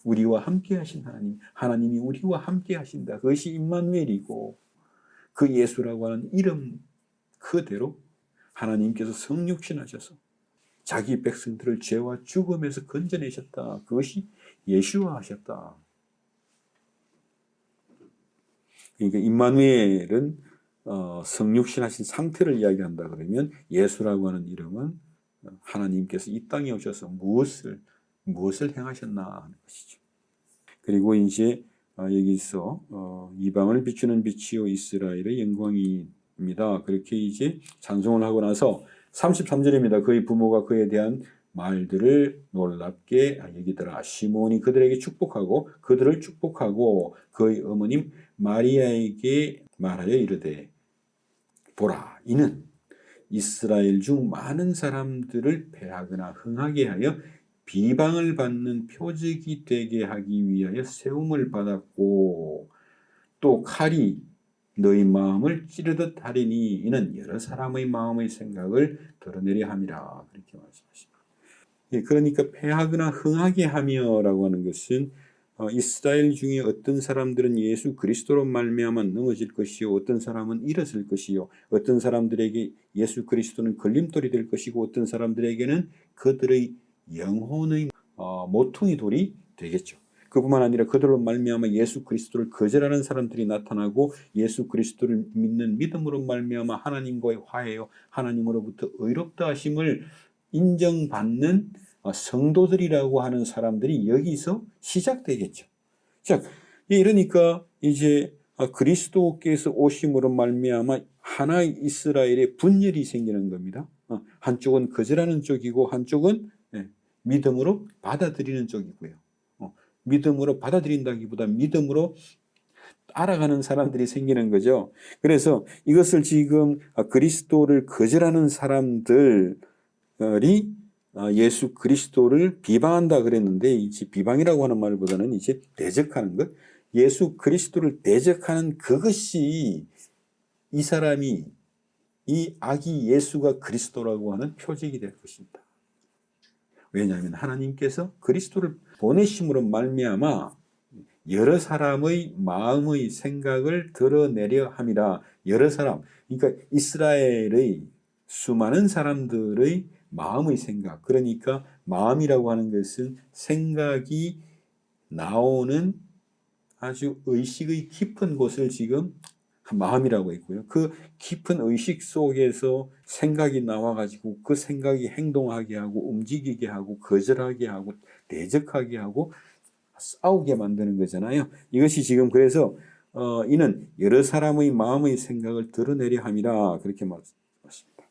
우리와 함께 하신 하나님이 우리와 함께 하신다. 그것이 임마누엘이고 그 예수라고 하는 이름 그대로 하나님께서 성육신하셔서 자기 백성들을 죄와 죽음에서 건져내셨다. 그것이 예수와 하셨다. 그러니까 임마누엘은 성육신하신 상태를 이야기한다 그러면 예수라고 하는 이름은 하나님께서 이 땅에 오셔서 무엇을 행하셨나 하는 것이죠. 그리고 이제 여기서 이방을 비추는 빛이요 이스라엘의 영광입니다. 그렇게 이제 찬송을 하고 나서 33절입니다. 그의 부모가 그에 대한 말들을 놀랍게 여기더라. 시몬이 그들에게 축복하고 그들을 축복하고 그의 어머님 마리아에게 말하여 이르되 보라 이는 이스라엘 중 많은 사람들을 패하거나 흥하게 하여 비방을 받는 표적이 되게 하기 위하여 세움을 받았고 또 칼이 너희 마음을 찌르듯 하리니 이는 여러 사람의 마음의 생각을 드러내려 함이라. 그렇게 말씀하십니다. 그러니까 패하거나 흥하게 하며라고 하는 것은 이스라엘 중에 어떤 사람들은 예수 그리스도로 말미암아 넘어질 것이요 어떤 사람은 일어설 것이요 어떤 사람들에게 예수 그리스도는 걸림돌이 될 것이고 어떤 사람들에게는 그들의 영혼의 모퉁이 돌이 되겠죠. 그뿐만 아니라 그들로 말미암아 예수 그리스도를 거절하는 사람들이 나타나고 예수 그리스도를 믿는 믿음으로 말미암아 하나님과의 화해요 하나님으로부터 의롭다 하심을 인정받는 성도들이라고 하는 사람들이 여기서 시작되겠죠. 자, 이러니까 이제 그리스도께서 오심으로 말미암아 하나의 이스라엘의 분열이 생기는 겁니다. 한쪽은 거절하는 쪽이고 한쪽은 믿음으로 받아들이는 쪽이고요. 믿음으로 받아들인다기보다 믿음으로 알아가는 사람들이 생기는 거죠. 그래서 이것을 지금 그리스도를 거절하는 사람들이 예수 그리스도를 비방한다 그랬는데 이제 비방이라고 하는 말보다는 이제 대적하는 것, 예수 그리스도를 대적하는 그것이 이 사람이 이 아기 예수가 그리스도라고 하는 표적이 될 것입니다. 왜냐하면 하나님께서 그리스도를 보내심으로 말미암아 여러 사람의 마음의 생각을 드러내려 함이라. 여러 사람, 그러니까 이스라엘의 수많은 사람들의 마음의 생각, 그러니까 마음이라고 하는 것은 생각이 나오는 아주 의식의 깊은 곳을 지금 마음이라고 했고요. 그 깊은 의식 속에서 생각이 나와가지고 그 생각이 행동하게 하고 움직이게 하고 거절하게 하고 대적하게 하고 싸우게 만드는 거잖아요. 이것이 지금 그래서 이는 여러 사람의 마음의 생각을 드러내려 함이라 그렇게 말씀하십니다.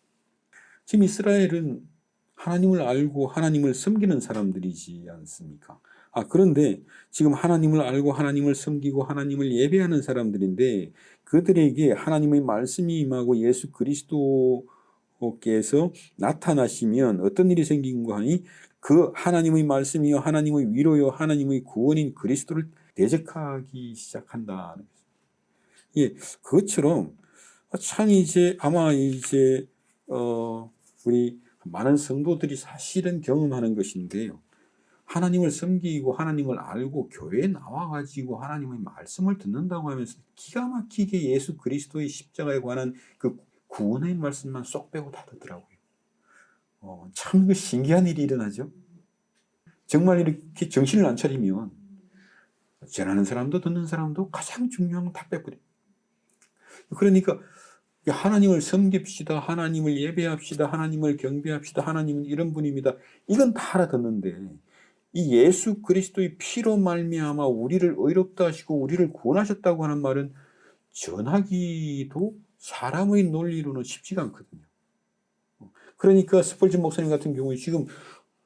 지금 이스라엘은 하나님을 알고 하나님을 섬기는 사람들이지 않습니까? 그런데 지금 하나님을 알고 하나님을 섬기고 하나님을 예배하는 사람들인데 그들에게 하나님의 말씀이 임하고 예수 그리스도께서 나타나시면 어떤 일이 생긴가 하니 그 하나님의 말씀이요 하나님의 위로요 하나님의 구원인 그리스도를 대적하기 시작한다는 것입니다. 그것처럼 참 이제 아마 이제 우리 많은 성도들이 사실은 경험하는 것인데요. 하나님을 섬기고 하나님을 알고 교회에 나와가지고 하나님의 말씀을 듣는다고 하면서 기가 막히게 예수 그리스도의 십자가에 관한 그 구원의 말씀만 쏙 빼고 다 듣더라고요. 참 신기한 일이 일어나죠. 정말 이렇게 정신을 안 차리면 전하는 사람도 듣는 사람도 가장 중요한 건 다 빼버려요. 그러니까 하나님을 섬깁시다. 하나님을 예배합시다. 하나님을 경배합시다. 하나님은 이런 분입니다. 이건 다 알아듣는데 이 예수 그리스도의 피로 말미암아 우리를 의롭다 하시고 우리를 구원하셨다고 하는 말은 전하기도 사람의 논리로는 쉽지가 않거든요. 그러니까 스펄전 목사님 같은 경우에 지금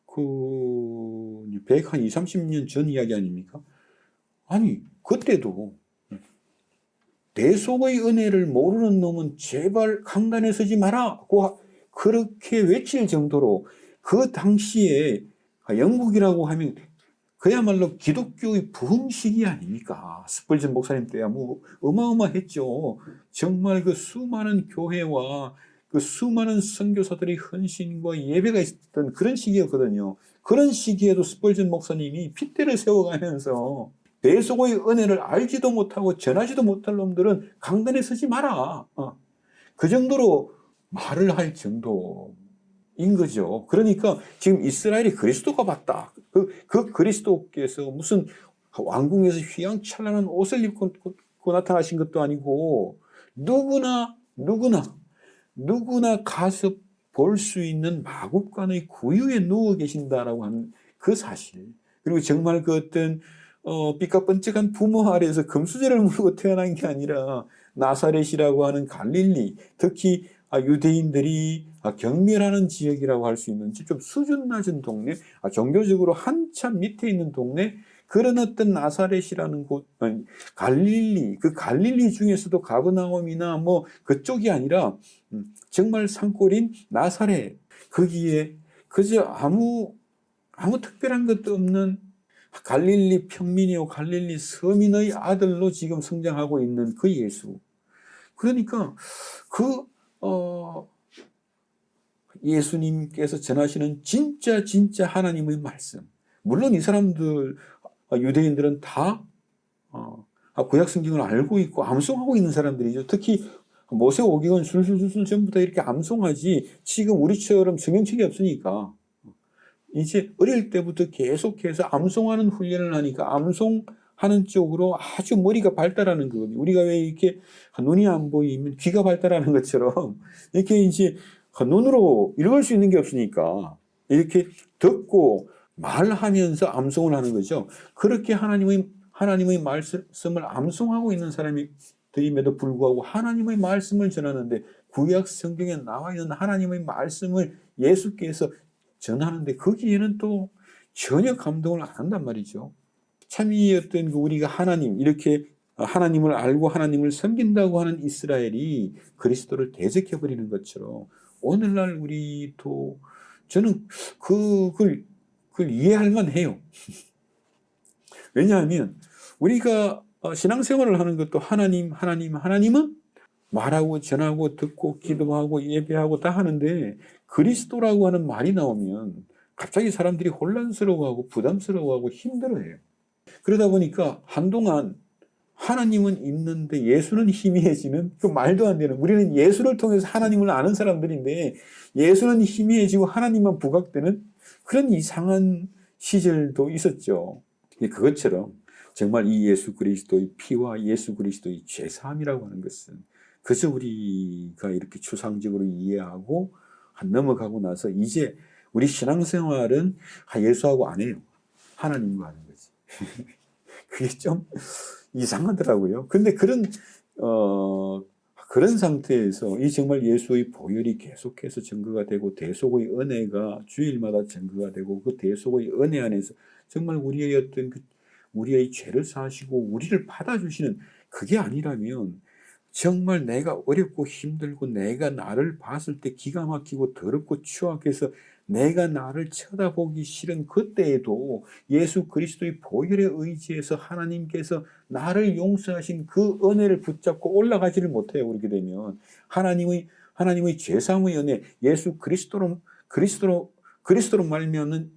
그 120, 30년 전 이야기 아닙니까? 아니 그때도 대속의 은혜를 모르는 놈은 제발 강단에 서지 마라 그렇게 외칠 정도로 그 당시에 영국이라고 하면 그야말로 기독교의 부흥시기 아닙니까? 스펄전 목사님 때야 뭐 어마어마했죠. 정말 그 수많은 교회와 그 수많은 선교사들의 헌신과 예배가 있었던 그런 시기였거든요. 그런 시기에도 스펄전 목사님이 핏대를 세워가면서 대속의 은혜를 알지도 못하고 전하지도 못할 놈들은 강단에 서지 마라. 그 정도로 말을 할 정도인 거죠. 그러니까 지금 이스라엘이 그리스도가 맞다. 그 그리스도께서 무슨 왕궁에서 휘황찬란한 옷을 입고 나타나신 것도 아니고 누구나 가서 볼 수 있는 마국간의 구유에 누워 계신다라고 하는 그 사실. 그리고 정말 그 어떤 삐까뻔쩍한 부모 아래에서 금수저를 물고 태어난 게 아니라 나사렛이라고 하는 갈릴리, 특히 유대인들이 경멸하는 지역이라고 할 수 있는 좀 수준 낮은 동네, 종교적으로 한참 밑에 있는 동네, 그런 어떤 나사렛이라는 곳, 갈릴리, 그 갈릴리 중에서도 가버나움이나 뭐 그쪽이 아니라 정말 산골인 나사렛, 거기에 그저 아무 아무 특별한 것도 없는 갈릴리 평민이요 갈릴리 서민의 아들로 지금 성장하고 있는 그 예수. 그러니까 그 예수님께서 전하시는 진짜 하나님의 말씀. 물론 이 사람들 유대인들은 다 구약 성경을 알고 있고 암송하고 있는 사람들이죠. 특히 모세오경은 술술술술 전부 다 이렇게 암송하지 지금 우리처럼 성경책이 없으니까 이제 어릴 때부터 계속해서 암송하는 훈련을 하니까 암송하는 쪽으로 아주 머리가 발달하는 거거든요. 우리가 왜 이렇게 눈이 안 보이면 귀가 발달하는 것처럼 이렇게 이제 눈으로 읽을 수 있는 게 없으니까 이렇게 듣고 말하면서 암송을 하는 거죠. 그렇게 하나님의 말씀을 암송하고 있는 사람들임에도 불구하고 하나님의 말씀을 전하는데 구약 성경에 나와 있는 하나님의 말씀을 예수께서 전하는데 거기에는 또 전혀 감동을 안 한단 말이죠. 참 이 어떤 우리가 하나님 이렇게 하나님을 알고 하나님을 섬긴다고 하는 이스라엘이 그리스도를 대적해버리는 것처럼 오늘날 우리도 저는 그걸 이해할 만해요. 왜냐하면 우리가 신앙생활을 하는 것도 하나님은 말하고 전하고 듣고 기도하고 예배하고 다 하는데 그리스도라고 하는 말이 나오면 갑자기 사람들이 혼란스러워하고 부담스러워하고 힘들어해요. 그러다 보니까 한동안 하나님은 있는데 예수는 희미해지는 그 말도 안 되는, 우리는 예수를 통해서 하나님을 아는 사람들인데 예수는 희미해지고 하나님만 부각되는 그런 이상한 시절도 있었죠. 그것처럼 정말 이 예수 그리스도의 피와 예수 그리스도의 죄사함이라고 하는 것은 그저 우리가 이렇게 추상적으로 이해하고 넘어가고 나서 이제 우리 신앙생활은 예수하고 안 해요. 하나님과 하는 거지. 그게 좀 이상하더라고요. 근데 그런 상태에서 이 정말 예수의 보혈이 계속해서 증거가 되고 대속의 은혜가 주일마다 증거가 되고 그 대속의 은혜 안에서 정말 우리의 어떤 우리의 죄를 사하시고 우리를 받아주시는 그게 아니라면 정말 내가 어렵고 힘들고 내가 나를 봤을 때 기가 막히고 더럽고 추악해서 내가 나를 쳐다보기 싫은 그때에도 예수 그리스도의 보혈에 의지해서 하나님께서 나를 용서하신 그 은혜를 붙잡고 올라가지를 못해요. 그렇게 되면 하나님의 죄사함의 은혜, 예수 그리스도로 말미암는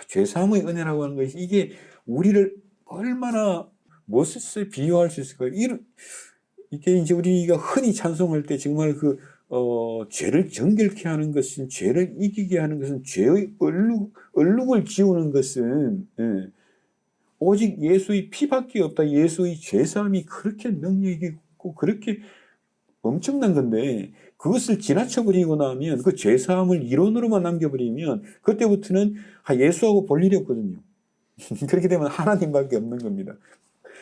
죄사함의 은혜라고 하는 것이 이게 우리를 얼마나 무엇을 비유할 수 있을까요? 이게 이제 우리가 흔히 찬송할 때 정말 죄를 정결케 하는 것은, 죄를 이기게 하는 것은, 죄의 얼룩을 지우는 것은, 오직 예수의 피밖에 없다. 예수의 죄사함이 그렇게 능력이 있고, 그렇게 엄청난 건데, 그것을 지나쳐버리고 나면, 그 죄사함을 이론으로만 남겨버리면, 그때부터는 예수하고 볼 일이 없거든요. 그렇게 되면 하나님밖에 없는 겁니다.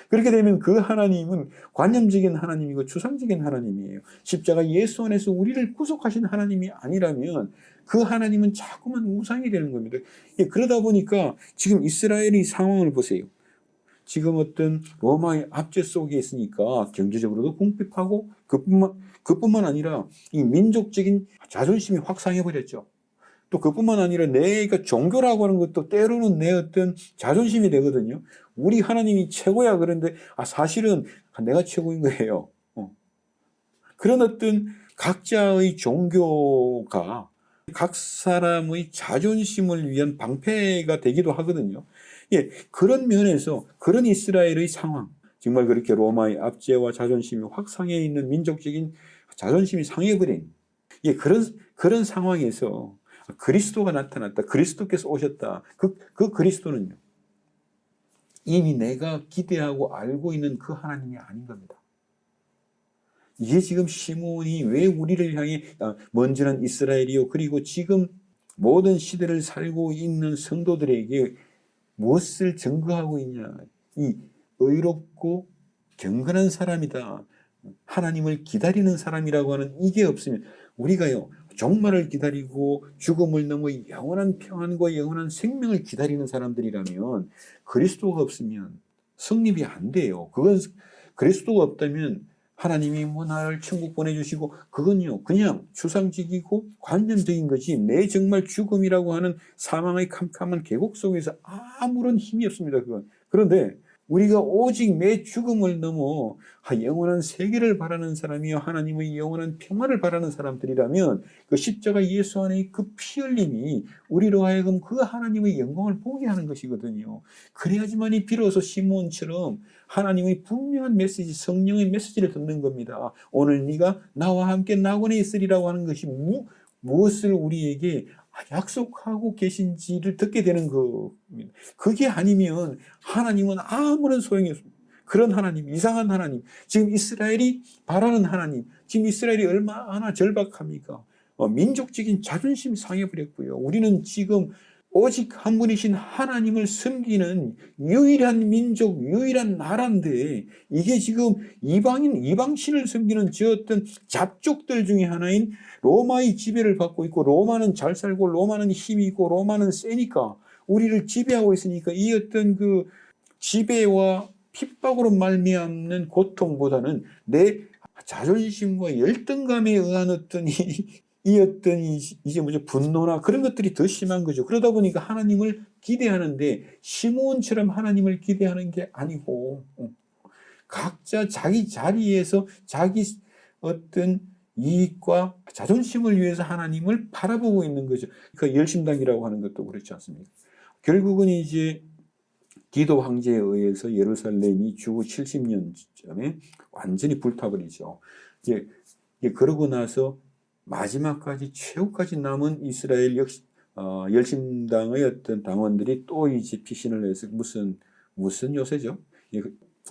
그렇게 되면 그 하나님은 관념적인 하나님이고 추상적인 하나님이에요. 십자가 예수 안에서 우리를 구속하신 하나님이 아니라면 그 하나님은 자꾸만 우상이 되는 겁니다. 그러다 보니까 지금 이스라엘의 상황을 보세요. 지금 어떤 로마의 압제 속에 있으니까 경제적으로도 궁핍하고 그뿐만 아니라 이 민족적인 자존심이 확 상해버렸죠. 또 그뿐만 아니라 내가 종교라고 하는 것도 때로는 내 어떤 자존심이 되거든요. 우리 하나님이 최고야. 그런데 사실은 내가 최고인 거예요. 그런 어떤 각자의 종교가 각 사람의 자존심을 위한 방패가 되기도 하거든요. 그런 면에서 그런 이스라엘의 상황, 정말 그렇게 로마의 압제와 자존심이 확 상해 있는 민족적인 자존심이 상해버린 그런 상황에서 그리스도가 나타났다. 그리스도께서 오셨다. 그 그리스도는요, 이미 내가 기대하고 알고 있는 그 하나님이 아닌 겁니다. 이게 지금 시몬이 왜 우리를 향해 먼저는 이스라엘이요, 그리고 지금 모든 시대를 살고 있는 성도들에게 무엇을 증거하고 있냐. 이 의롭고 경건한 사람이다. 하나님을 기다리는 사람이라고 하는 이게 없으면 우리가요, 종말을 기다리고 죽음을 넘어 영원한 평안과 영원한 생명을 기다리는 사람들이라면 그리스도가 없으면 성립이 안 돼요. 그건 그리스도가 없다면 하나님이 뭐 나를 천국 보내주시고 그건요 그냥 추상적이고 관념적인 것이 내 정말 죽음이라고 하는 사망의 캄캄한 계곡 속에서 아무런 힘이 없습니다. 그건. 그런데 우리가 오직 내 죽음을 넘어 영원한 세계를 바라는 사람이요 하나님의 영원한 평화를 바라는 사람들이라면 그 십자가 예수 안의 그 피 흘림이 우리로 하여금 그 하나님의 영광을 보게 하는 것이거든요. 그래야지만이 비로소 시몬처럼 하나님의 분명한 메시지, 성령의 메시지를 듣는 겁니다. 오늘 네가 나와 함께 낙원에 있으리라고 하는 것이 무엇을 우리에게 약속하고 계신지를 듣게 되는 겁니다. 그게 아니면 하나님은 아무런 소용이 없습니다. 그런 하나님, 이상한 하나님, 지금 이스라엘이 바라는 하나님, 지금 이스라엘이 얼마나 절박합니까? 민족적인 자존심이 상해버렸고요. 우리는 지금 오직 한 분이신 하나님을 섬기는 유일한 민족, 유일한 나라인데 이게 지금 이방신을 섬기는 저 어떤 잡족들 중에 하나인 로마의 지배를 받고 있고 로마는 잘 살고 로마는 힘이 있고 로마는 세니까 우리를 지배하고 있으니까 이 어떤 그 지배와 핍박으로 말미암는 고통보다는 내 자존심과 열등감에 의한 어떤 이 어떤 이제 뭐죠 분노나 그런 것들이 더 심한 거죠. 그러다 보니까 하나님을 기대하는데 시므온처럼 하나님을 기대하는 게 아니고 각자 자기 자리에서 자기 어떤 이익과 자존심을 위해서 하나님을 바라보고 있는 거죠. 그 열심당이라고 하는 것도 그렇지 않습니까? 결국은 이제 디도 황제에 의해서 예루살렘이 주후 70년쯤에 완전히 불타버리죠. 이제 그러고 나서 마지막까지 최후까지 남은 이스라엘 열심당의 어떤 당원들이 또 이제 피신을 해서 무슨 요새죠?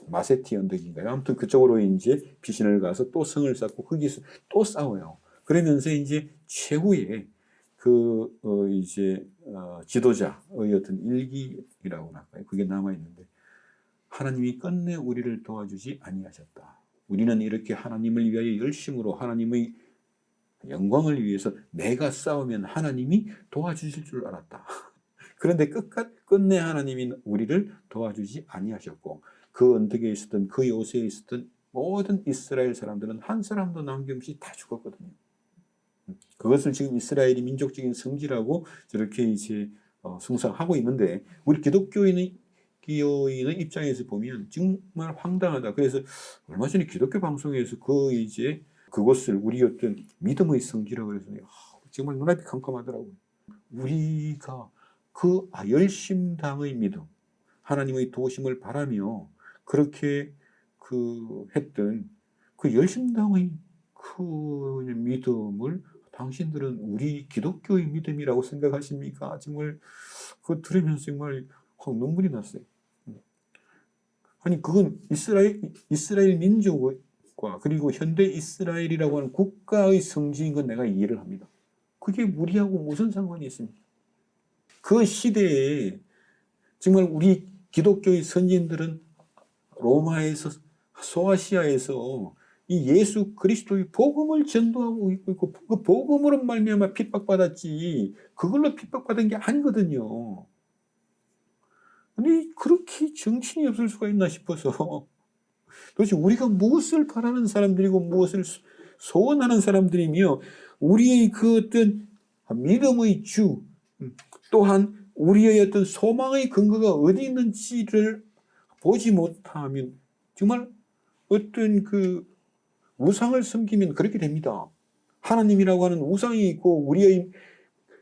마세티 언덕인가요? 아무튼 그쪽으로 이제 피신을 가서 또 성을 쌓고 거기서 또 싸워요. 그러면서 이제 최후의 지도자의 어떤 일기라고 할까요? 그게 남아 있는데 하나님이 끝내 우리를 도와주지 아니하셨다. 우리는 이렇게 하나님을 위하여 열심으로 하나님의 영광을 위해서 내가 싸우면 하나님이 도와주실 줄 알았다. 그런데 끝내 하나님이 우리를 도와주지 아니하셨고 그 언덕에 있었던 그 요새에 있었던 모든 이스라엘 사람들은 한 사람도 남김없이 다 죽었거든요. 그것을 지금 이스라엘이 민족적인 성지라고 저렇게 이제 숭상하고 있는데 우리 기독교인의 입장에서 보면 정말 황당하다. 그래서 얼마 전에 기독교 방송에서 그것을 우리 어떤 믿음의 성지라고 해서 정말 눈앞이 캄캄하더라고요. 우리가 그 열심당의 믿음, 하나님의 도우심을 바라며 그렇게 했던 그 열심당의 그 믿음을 당신들은 우리 기독교의 믿음이라고 생각하십니까? 정말 그거 들으면서 정말 확 눈물이 났어요. 아니 그건 이스라엘 민족과 그리고 현대 이스라엘이라고 하는 국가의 성지인 건 내가 이해를 합니다. 그게 우리하고 무슨 상관이 있습니까? 그 시대에 정말 우리 기독교의 선진들은 로마에서 소아시아에서 이 예수 그리스도의 복음을 전도하고 있고 그 복음으로 말미암아 핍박받았지 그걸로 핍박받은 게 아니거든요. 아니 그렇게 정신이 없을 수가 있나 싶어서 도대체 우리가 무엇을 바라는 사람들이고 무엇을 소원하는 사람들이며 우리의 그 어떤 믿음의 주 또한 우리의 어떤 소망의 근거가 어디 있는지를 보지 못하면 정말 어떤 그 우상을 섬기면 그렇게 됩니다. 하나님이라고 하는 우상이 있고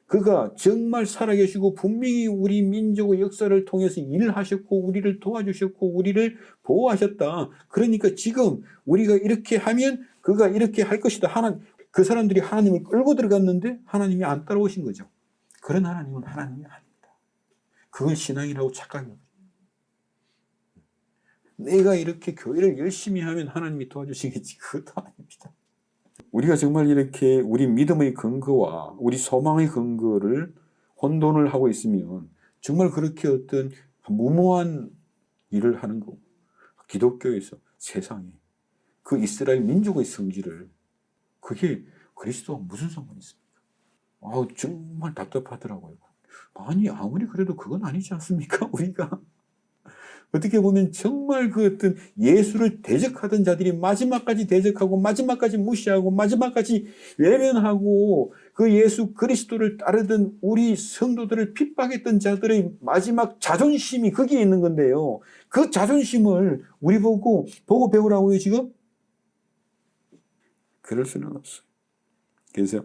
그가 정말 살아계시고 분명히 우리 민족의 역사를 통해서 일을 하셨고 우리를 도와주셨고 우리를 보호하셨다. 그러니까 지금 우리가 이렇게 하면 그가 이렇게 할 것이다. 그 사람들이 하나님을 끌고 들어갔는데 하나님이 안 따라오신 거죠. 그런 하나님은 하나님이 아닙니다. 그걸 신앙이라고 착각해요. 내가 이렇게 교회를 열심히 하면 하나님이 도와주시겠지. 그것도 아닙니다. 우리가 정말 이렇게 우리 믿음의 근거와 우리 소망의 근거를 혼돈을 하고 있으면 정말 그렇게 어떤 무모한 일을 하는 거. 기독교에서 세상에 그 이스라엘 민족의 성지를 그게 그리스도와 무슨 상관이 있습니까? 정말 답답하더라고요. 아니 아무리 그래도 그건 아니지 않습니까? 우리가 어떻게 보면 정말 그 어떤 예수를 대적하던 자들이 마지막까지 대적하고 마지막까지 무시하고 마지막까지 외면하고 그 예수 그리스도를 따르던 우리 성도들을 핍박했던 자들의 마지막 자존심이 거기에 있는 건데요. 그 자존심을 우리 보고 배우라고요, 지금? 그럴 수는 없어요. 그래서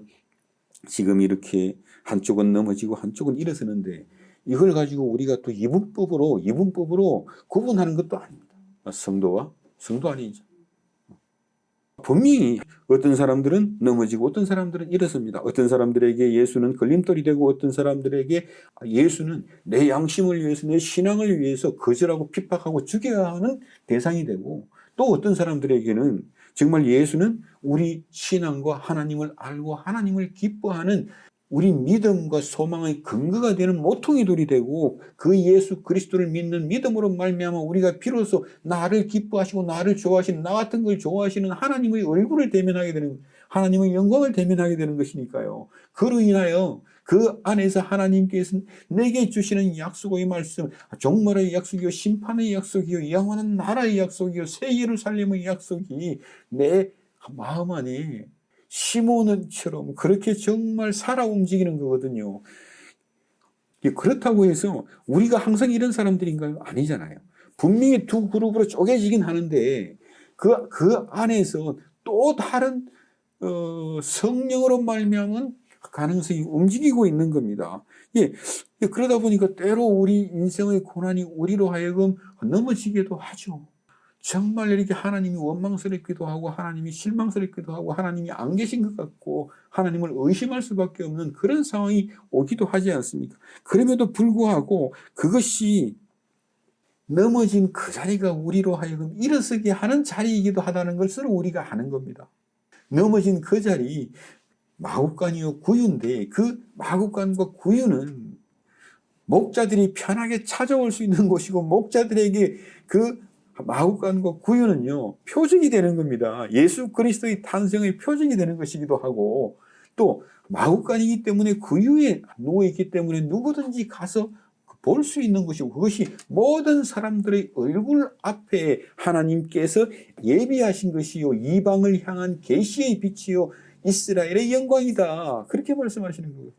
지금 이렇게 한쪽은 넘어지고 한쪽은 일어서는데 이걸 가지고 우리가 또 이분법으로 구분하는 것도 아닙니다. 성도와 성도 아니죠. 분명히 어떤 사람들은 넘어지고 어떤 사람들은 일어섭니다. 어떤 사람들에게 예수는 걸림돌이 되고 어떤 사람들에게 예수는 내 양심을 위해서 내 신앙을 위해서 거절하고 핍박하고 죽여야 하는 대상이 되고 또 어떤 사람들에게는 정말 예수는 우리 신앙과 하나님을 알고 하나님을 기뻐하는 우리 믿음과 소망의 근거가 되는 모퉁이 돌이 되고 그 예수 그리스도를 믿는 믿음으로 말미암아 우리가 비로소 나를 기뻐하시고 나를 좋아하시는 나 같은 걸 좋아하시는 하나님의 얼굴을 대면하게 되는 하나님의 영광을 대면하게 되는 것이니까요. 그로 인하여 그 안에서 하나님께서 내게 주시는 약속의 말씀 종말의 약속이요 심판의 약속이요 영원한 나라의 약속이요 새 예루살렘의 약속이 내 마음 안에 시몬은처럼 그렇게 정말 살아 움직이는 거거든요. 그렇다고 해서 우리가 항상 이런 사람들인가요? 아니잖아요. 분명히 두 그룹으로 쪼개지긴 하는데 그 안에서 또 다른 성령으로 말미암은 가능성이 움직이고 있는 겁니다. 예, 그러다 보니까 때로 우리 인생의 고난이 우리로 하여금 넘어지기도 하죠. 정말 이렇게 하나님이 원망스럽기도 하고 하나님이 실망스럽기도 하고 하나님이 안 계신 것 같고 하나님을 의심할 수밖에 없는 그런 상황이 오기도 하지 않습니까? 그럼에도 불구하고 그것이 넘어진 그 자리가 우리로 하여금 일어서게 하는 자리이기도 하다는 것을 우리가 아는 겁니다. 넘어진 그 자리 마구간이요 구유인데 그 마구간과 구유는 목자들이 편하게 찾아올 수 있는 곳이고 목자들에게 그 마구간과 구유는요 표적이 되는 겁니다. 예수 그리스도의 탄생의 표적이 되는 것이기도 하고 또 마구간이기 때문에 구유에 누워있기 때문에 누구든지 가서 볼 수 있는 것이고 그것이 모든 사람들의 얼굴 앞에 하나님께서 예비하신 것이요 이방을 향한 계시의 빛이요 이스라엘의 영광이다. 그렇게 말씀하시는 거예요.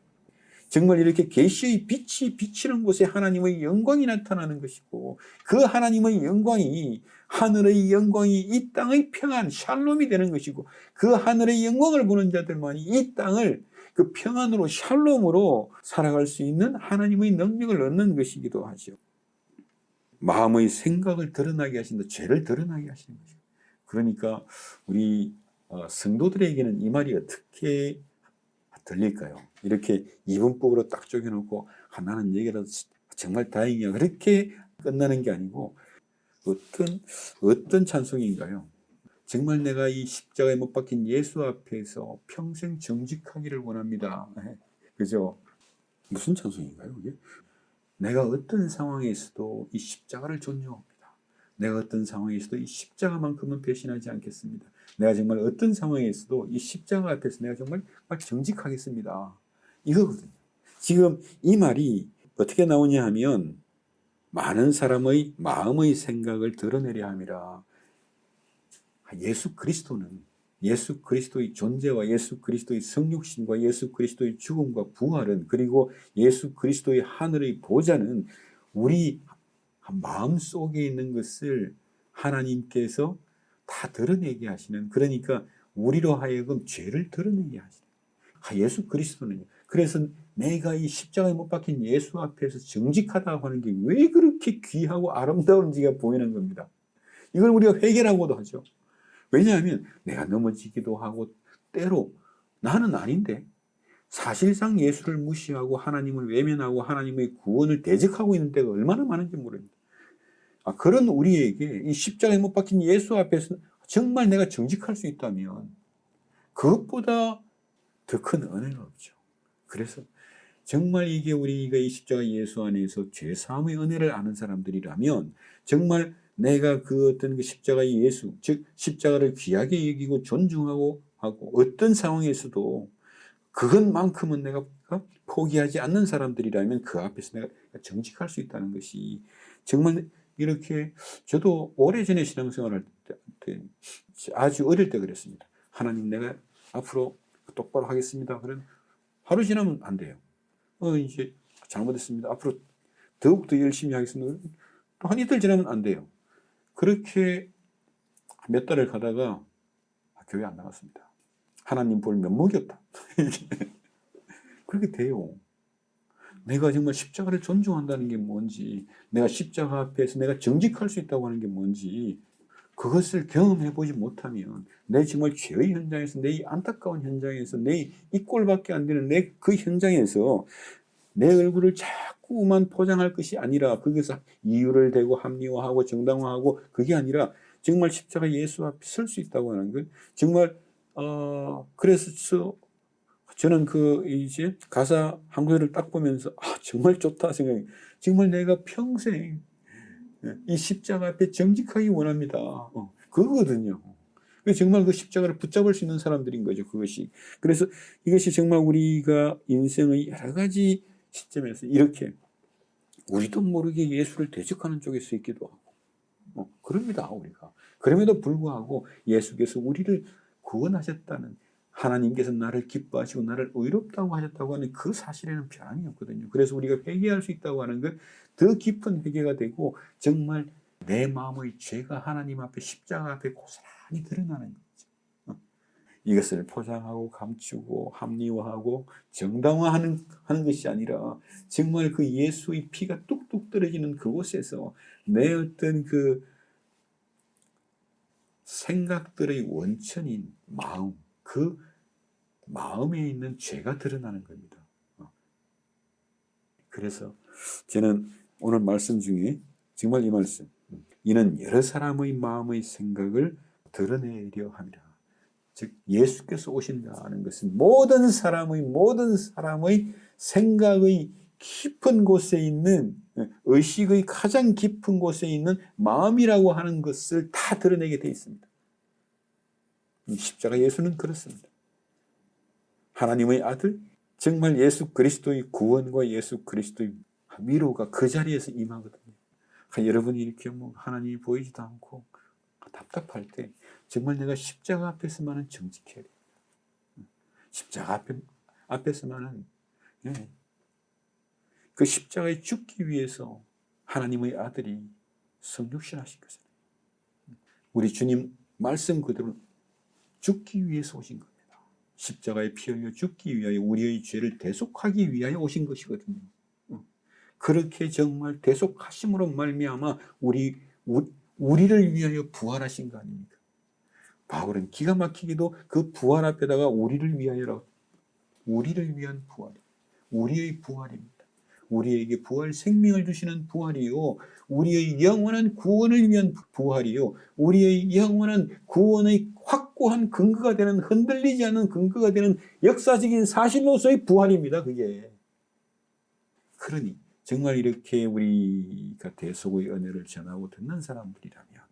정말 이렇게 계시의 빛이 비치는 곳에 하나님의 영광이 나타나는 것이고 그 하나님의 영광이 하늘의 영광이 이 땅의 평안 샬롬이 되는 것이고 그 하늘의 영광을 보는 자들만이 이 땅을 그 평안으로 샬롬으로 살아갈 수 있는 하나님의 능력을 얻는 것이기도 하죠. 마음의 생각을 드러나게 하신다. 죄를 드러나게 하시는 것이죠. 그러니까 우리 성도들에게는 이 말이 어떻게 들릴까요? 이렇게 이분법으로 딱 쪼개놓고 나는 얘기라도 정말 다행이야 그렇게 끝나는 게 아니고 어떤 찬송인가요? 정말 내가 이 십자가에 못 박힌 예수 앞에서 평생 정직하기를 원합니다. 그죠? 무슨 찬송인가요? 이게? 내가 어떤 상황에서도 이 십자가를 존중합니다. 내가 어떤 상황에서도 이 십자가만큼은 배신하지 않겠습니다. 내가 정말 어떤 상황에서도 이 십자가 앞에서 내가 정말 정직하겠습니다. 이거거든요. 지금 이 말이 어떻게 나오냐 하면 많은 사람의 마음의 생각을 드러내려 함이라. 예수 그리스도는 예수 그리스도의 존재와 예수 그리스도의 성육신과 예수 그리스도의 죽음과 부활은 그리고 예수 그리스도의 하늘의 보좌는 우리 마음 속에 있는 것을 하나님께서 다 드러내게 하시는 그러니까 우리로 하여금 죄를 드러내게 하시는 예수 그리스도는요. 그래서 내가 이 십자가에 못 박힌 예수 앞에서 정직하다고 하는 게 왜 그렇게 귀하고 아름다운지가 보이는 겁니다. 이걸 우리가 회개라고도 하죠. 왜냐하면 내가 넘어지기도 하고 때로 나는 아닌데 사실상 예수를 무시하고 하나님을 외면하고 하나님의 구원을 대적하고 있는 때가 얼마나 많은지 모릅니다. 그런 우리에게 이 십자가에 못 박힌 예수 앞에서 정말 내가 정직할 수 있다면 그것보다 더 큰 은혜는 없죠. 그래서 정말 이게 우리가 이 십자가 예수 안에서 죄사함의 은혜를 아는 사람들이라면 정말 내가 그 어떤 그 십자가의 예수, 즉 십자가를 귀하게 여기고 존중하고 하고 어떤 상황에서도 그것만큼은 내가 포기하지 않는 사람들이라면 그 앞에서 내가 정직할 수 있다는 것이 정말 이렇게 저도 오래전에 신앙생활할 때 아주 어릴 때 그랬습니다. 하나님 내가 앞으로 똑바로 하겠습니다. 그럼 하루 지나면 안 돼요. 이제 잘못했습니다. 앞으로 더욱더 열심히 하겠습니다. 또 한 이틀 지나면 안 돼요. 그렇게 몇 달을 가다가 교회 안 나갔습니다. 하나님 볼 면목이 없다. 그렇게 돼요. 내가 정말 십자가를 존중한다는 게 뭔지, 내가 십자가 앞에서 내가 정직할 수 있다고 하는 게 뭔지, 그것을 경험해 보지 못하면 내 정말 죄의 현장에서, 내 안타까운 현장에서, 내 이 꼴밖에 안 되는 내 그 현장에서 내 얼굴을 자꾸만 포장할 것이 아니라, 거기서 이유를 대고 합리화하고 정당화하고, 그게 아니라 정말 십자가 예수 앞에 설 수 있다고 하는 것. 정말 그래서 저는 이제 가사 한 구절을 딱 보면서 정말 좋다 생각이, 정말 내가 평생 이 십자가 앞에 정직하기 원합니다. 그거거든요. 정말 그 십자가를 붙잡을 수 있는 사람들인 거죠, 그것이. 그래서 이것이 정말 우리가 인생의 여러 가지 시점에서 이렇게 우리도 모르게 예수를 대적하는 쪽에 서 있기도 하고, 그럽니다, 우리가. 그럼에도 불구하고 예수께서 우리를 구원하셨다는, 하나님께서 나를 기뻐하시고 나를 의롭다고 하셨다고 하는 그 사실에는 변함이 없거든요. 그래서 우리가 회개할 수 있다고 하는 것, 더 깊은 회개가 되고, 정말 내 마음의 죄가 하나님 앞에, 십자가 앞에 고스란히 드러나는 거죠. 이것을 포장하고 감추고 합리화하고 정당화하는 것이 아니라, 정말 그 예수의 피가 뚝뚝 떨어지는 그곳에서 내 어떤 그 생각들의 원천인 마음, 그 마음에 있는 죄가 드러나는 겁니다. 그래서 저는 오늘 말씀 중에 정말 이 말씀, 이는 여러 사람의 마음의 생각을 드러내려 함이라. 즉 예수께서 오신다는 것은 모든 사람의 생각의 깊은 곳에 있는, 의식의 가장 깊은 곳에 있는 마음이라고 하는 것을 다 드러내게 되어 있습니다. 십자가 예수는 그렇습니다. 하나님의 아들, 정말 예수 그리스도의 구원과 예수 그리스도의 위로가 그 자리에서 임하거든요. 여러분이 이렇게 하나님이 보이지도 않고 답답할 때 정말 내가 십자가 앞에서만은 정직해야 돼요. 십자가 앞에서만은, 그 십자가에 죽기 위해서 하나님의 아들이 성육신하신 거잖아요. 우리 주님 말씀 그대로 죽기 위해서 오신 겁니다. 십자가에 피 흘려 죽기 위하여 우리의 죄를 대속하기 위하여 오신 것이거든요. 그렇게 정말 대속하심으로 말미암아 우리를 위하여 부활하신 거 아닙니까? 바울은 기가 막히게도 그 부활 앞에다가 우리를 위하여라고, 우리를 위한 부활, 우리의 부활입니다. 우리에게 부활 생명을 주시는 부활이요, 우리의 영원한 구원을 위한 부활이요, 우리의 영원한 구원의 확고한 근거가 되는, 흔들리지 않는 근거가 되는 역사적인 사실로서의 부활입니다. 그게. 그러니 정말 이렇게 우리가 대속의 은혜를 전하고 듣는 사람들이라면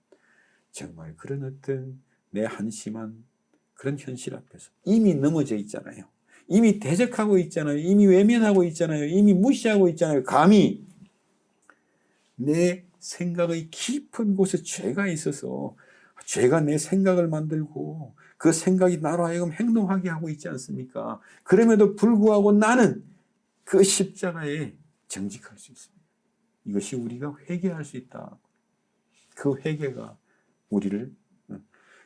정말 그런 어떤 내 한심한 그런 현실 앞에서 이미 넘어져 있잖아요. 이미 대적하고 있잖아요. 이미 외면하고 있잖아요. 이미 무시하고 있잖아요. 감히 내 생각의 깊은 곳에 죄가 있어서, 죄가 내 생각을 만들고 그 생각이 나로 하여금 행동하게 하고 있지 않습니까? 그럼에도 불구하고 나는 그 십자가에 정직할 수 있습니다. 이것이 우리가 회개할 수 있다. 그 회개가 우리를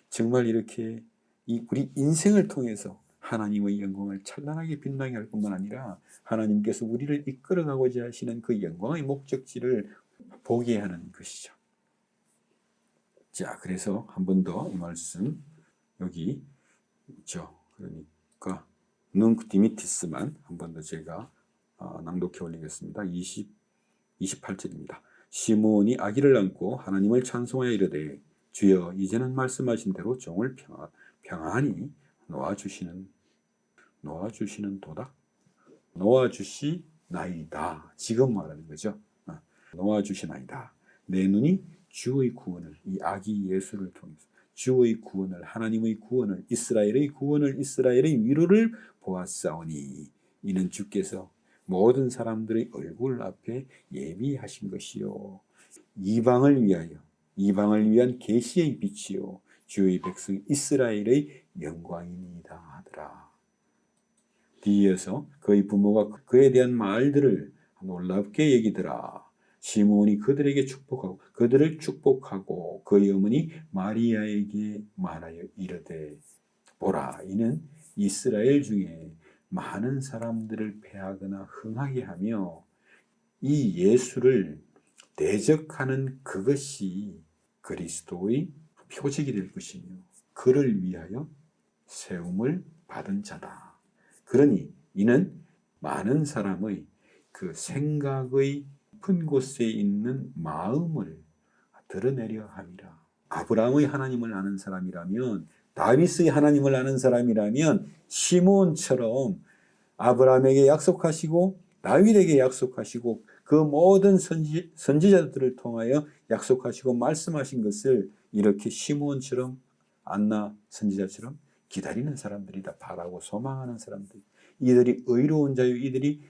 정말 이렇게 우리 인생을 통해서 하나님의 영광을 찬란하게 빛나게 할 뿐만 아니라 하나님께서 우리를 이끌어가고자 하시는 그 영광의 목적지를 보게 하는 것이죠. 자, 그래서 한 번 더 이 말씀 여기 있죠. 그러니까 눅 디미티스만 한 번 더 제가 낭독해 올리겠습니다. 28절입니다. 시몬이 아기를 안고 하나님을 찬송하여 이르되 주여 이제는 말씀하신 대로 종을 평안히 놓아주시는 도다. 놓아주시나이다. 지금 말하는 거죠. 놓아주시나이다. 내 눈이 주의 구원을, 이 아기 예수를 통해서 주의 구원을, 하나님의 구원을, 이스라엘의 구원을, 이스라엘의 위로를 보았사오니 이는 주께서 모든 사람들의 얼굴 앞에 예비하신 것이요. 이방을 위한 계시의 빛이요 주의 백성 이스라엘의 영광이니이다 하더라. 뒤이어서 그의 부모가 그에 대한 말들을 놀랍게 여기더라. 시므온이 그들을 축복하고 그의 어머니 마리아에게 말하여 이르되 보라 이는 이스라엘 중에 많은 사람들을 패하거나 흥하게 하며 이 예수를 대적하는 그것이 그리스도의 표적이 될 것이며 그를 위하여 세움을 받은 자다. 그러니 이는 많은 사람의 그 생각의 깊은 곳에 있는 마음을 드러내려 함이라. 아브라함의 하나님을 아는 사람이라면, 다윗의 하나님을 아는 사람이라면 시므온처럼 아브라함에게 약속하시고 다윗에게 약속하시고 그 모든 선지자들을 통하여 약속하시고 말씀하신 것을 이렇게 시므온처럼 안나 선지자처럼 기다리는 사람들이다. 바라고 소망하는 사람들. 이들이 의로운 자요, 이들이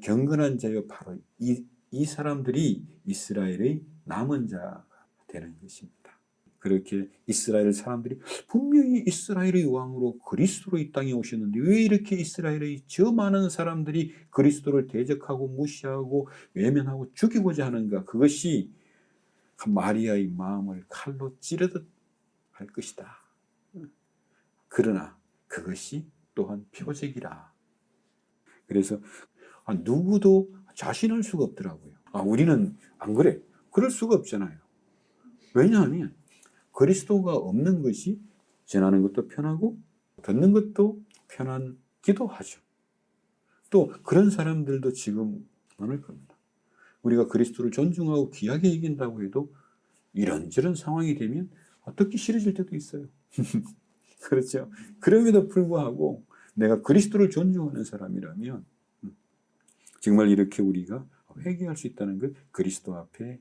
경건한 자요. 바로 이 사람들이 이스라엘의 남은 자가 되는 것입니다. 그렇게 이스라엘 사람들이 분명히 이스라엘의 왕으로 그리스도로 이 땅에 오셨는데 왜 이렇게 이스라엘의 저 많은 사람들이 그리스도를 대적하고 무시하고 외면하고 죽이고자 하는가? 그것이 마리아의 마음을 칼로 찌르듯 할 것이다. 그러나 그것이 또한 표적이라. 그래서 누구도 자신할 수가 없더라고요. 우리는 안 그래. 그럴 수가 없잖아요. 왜냐하면 그리스도가 없는 것이 전하는 것도 편하고 듣는 것도 편하기도 하죠. 또 그런 사람들도 지금 많을 겁니다. 우리가 그리스도를 존중하고 귀하게 여긴다고 해도 이런저런 상황이 되면 듣기 싫어질 때도 있어요. 그렇죠. 그럼에도 불구하고 내가 그리스도를 존중하는 사람이라면 정말 이렇게 우리가 회개할 수 있다는 것, 그리스도 앞에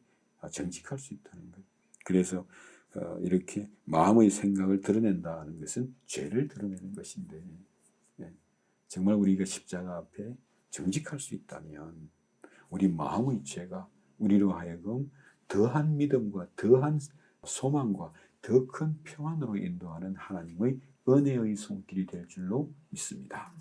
정직할 수 있다는 것. 그래서 이렇게 마음의 생각을 드러낸다는 것은 죄를 드러내는 것인데 정말 우리가 십자가 앞에 정직할 수 있다면 우리 마음의 죄가 우리로 하여금 더한 믿음과 더한 소망과 더 큰 평안으로 인도하는 하나님의 은혜의 손길이 될 줄로 믿습니다.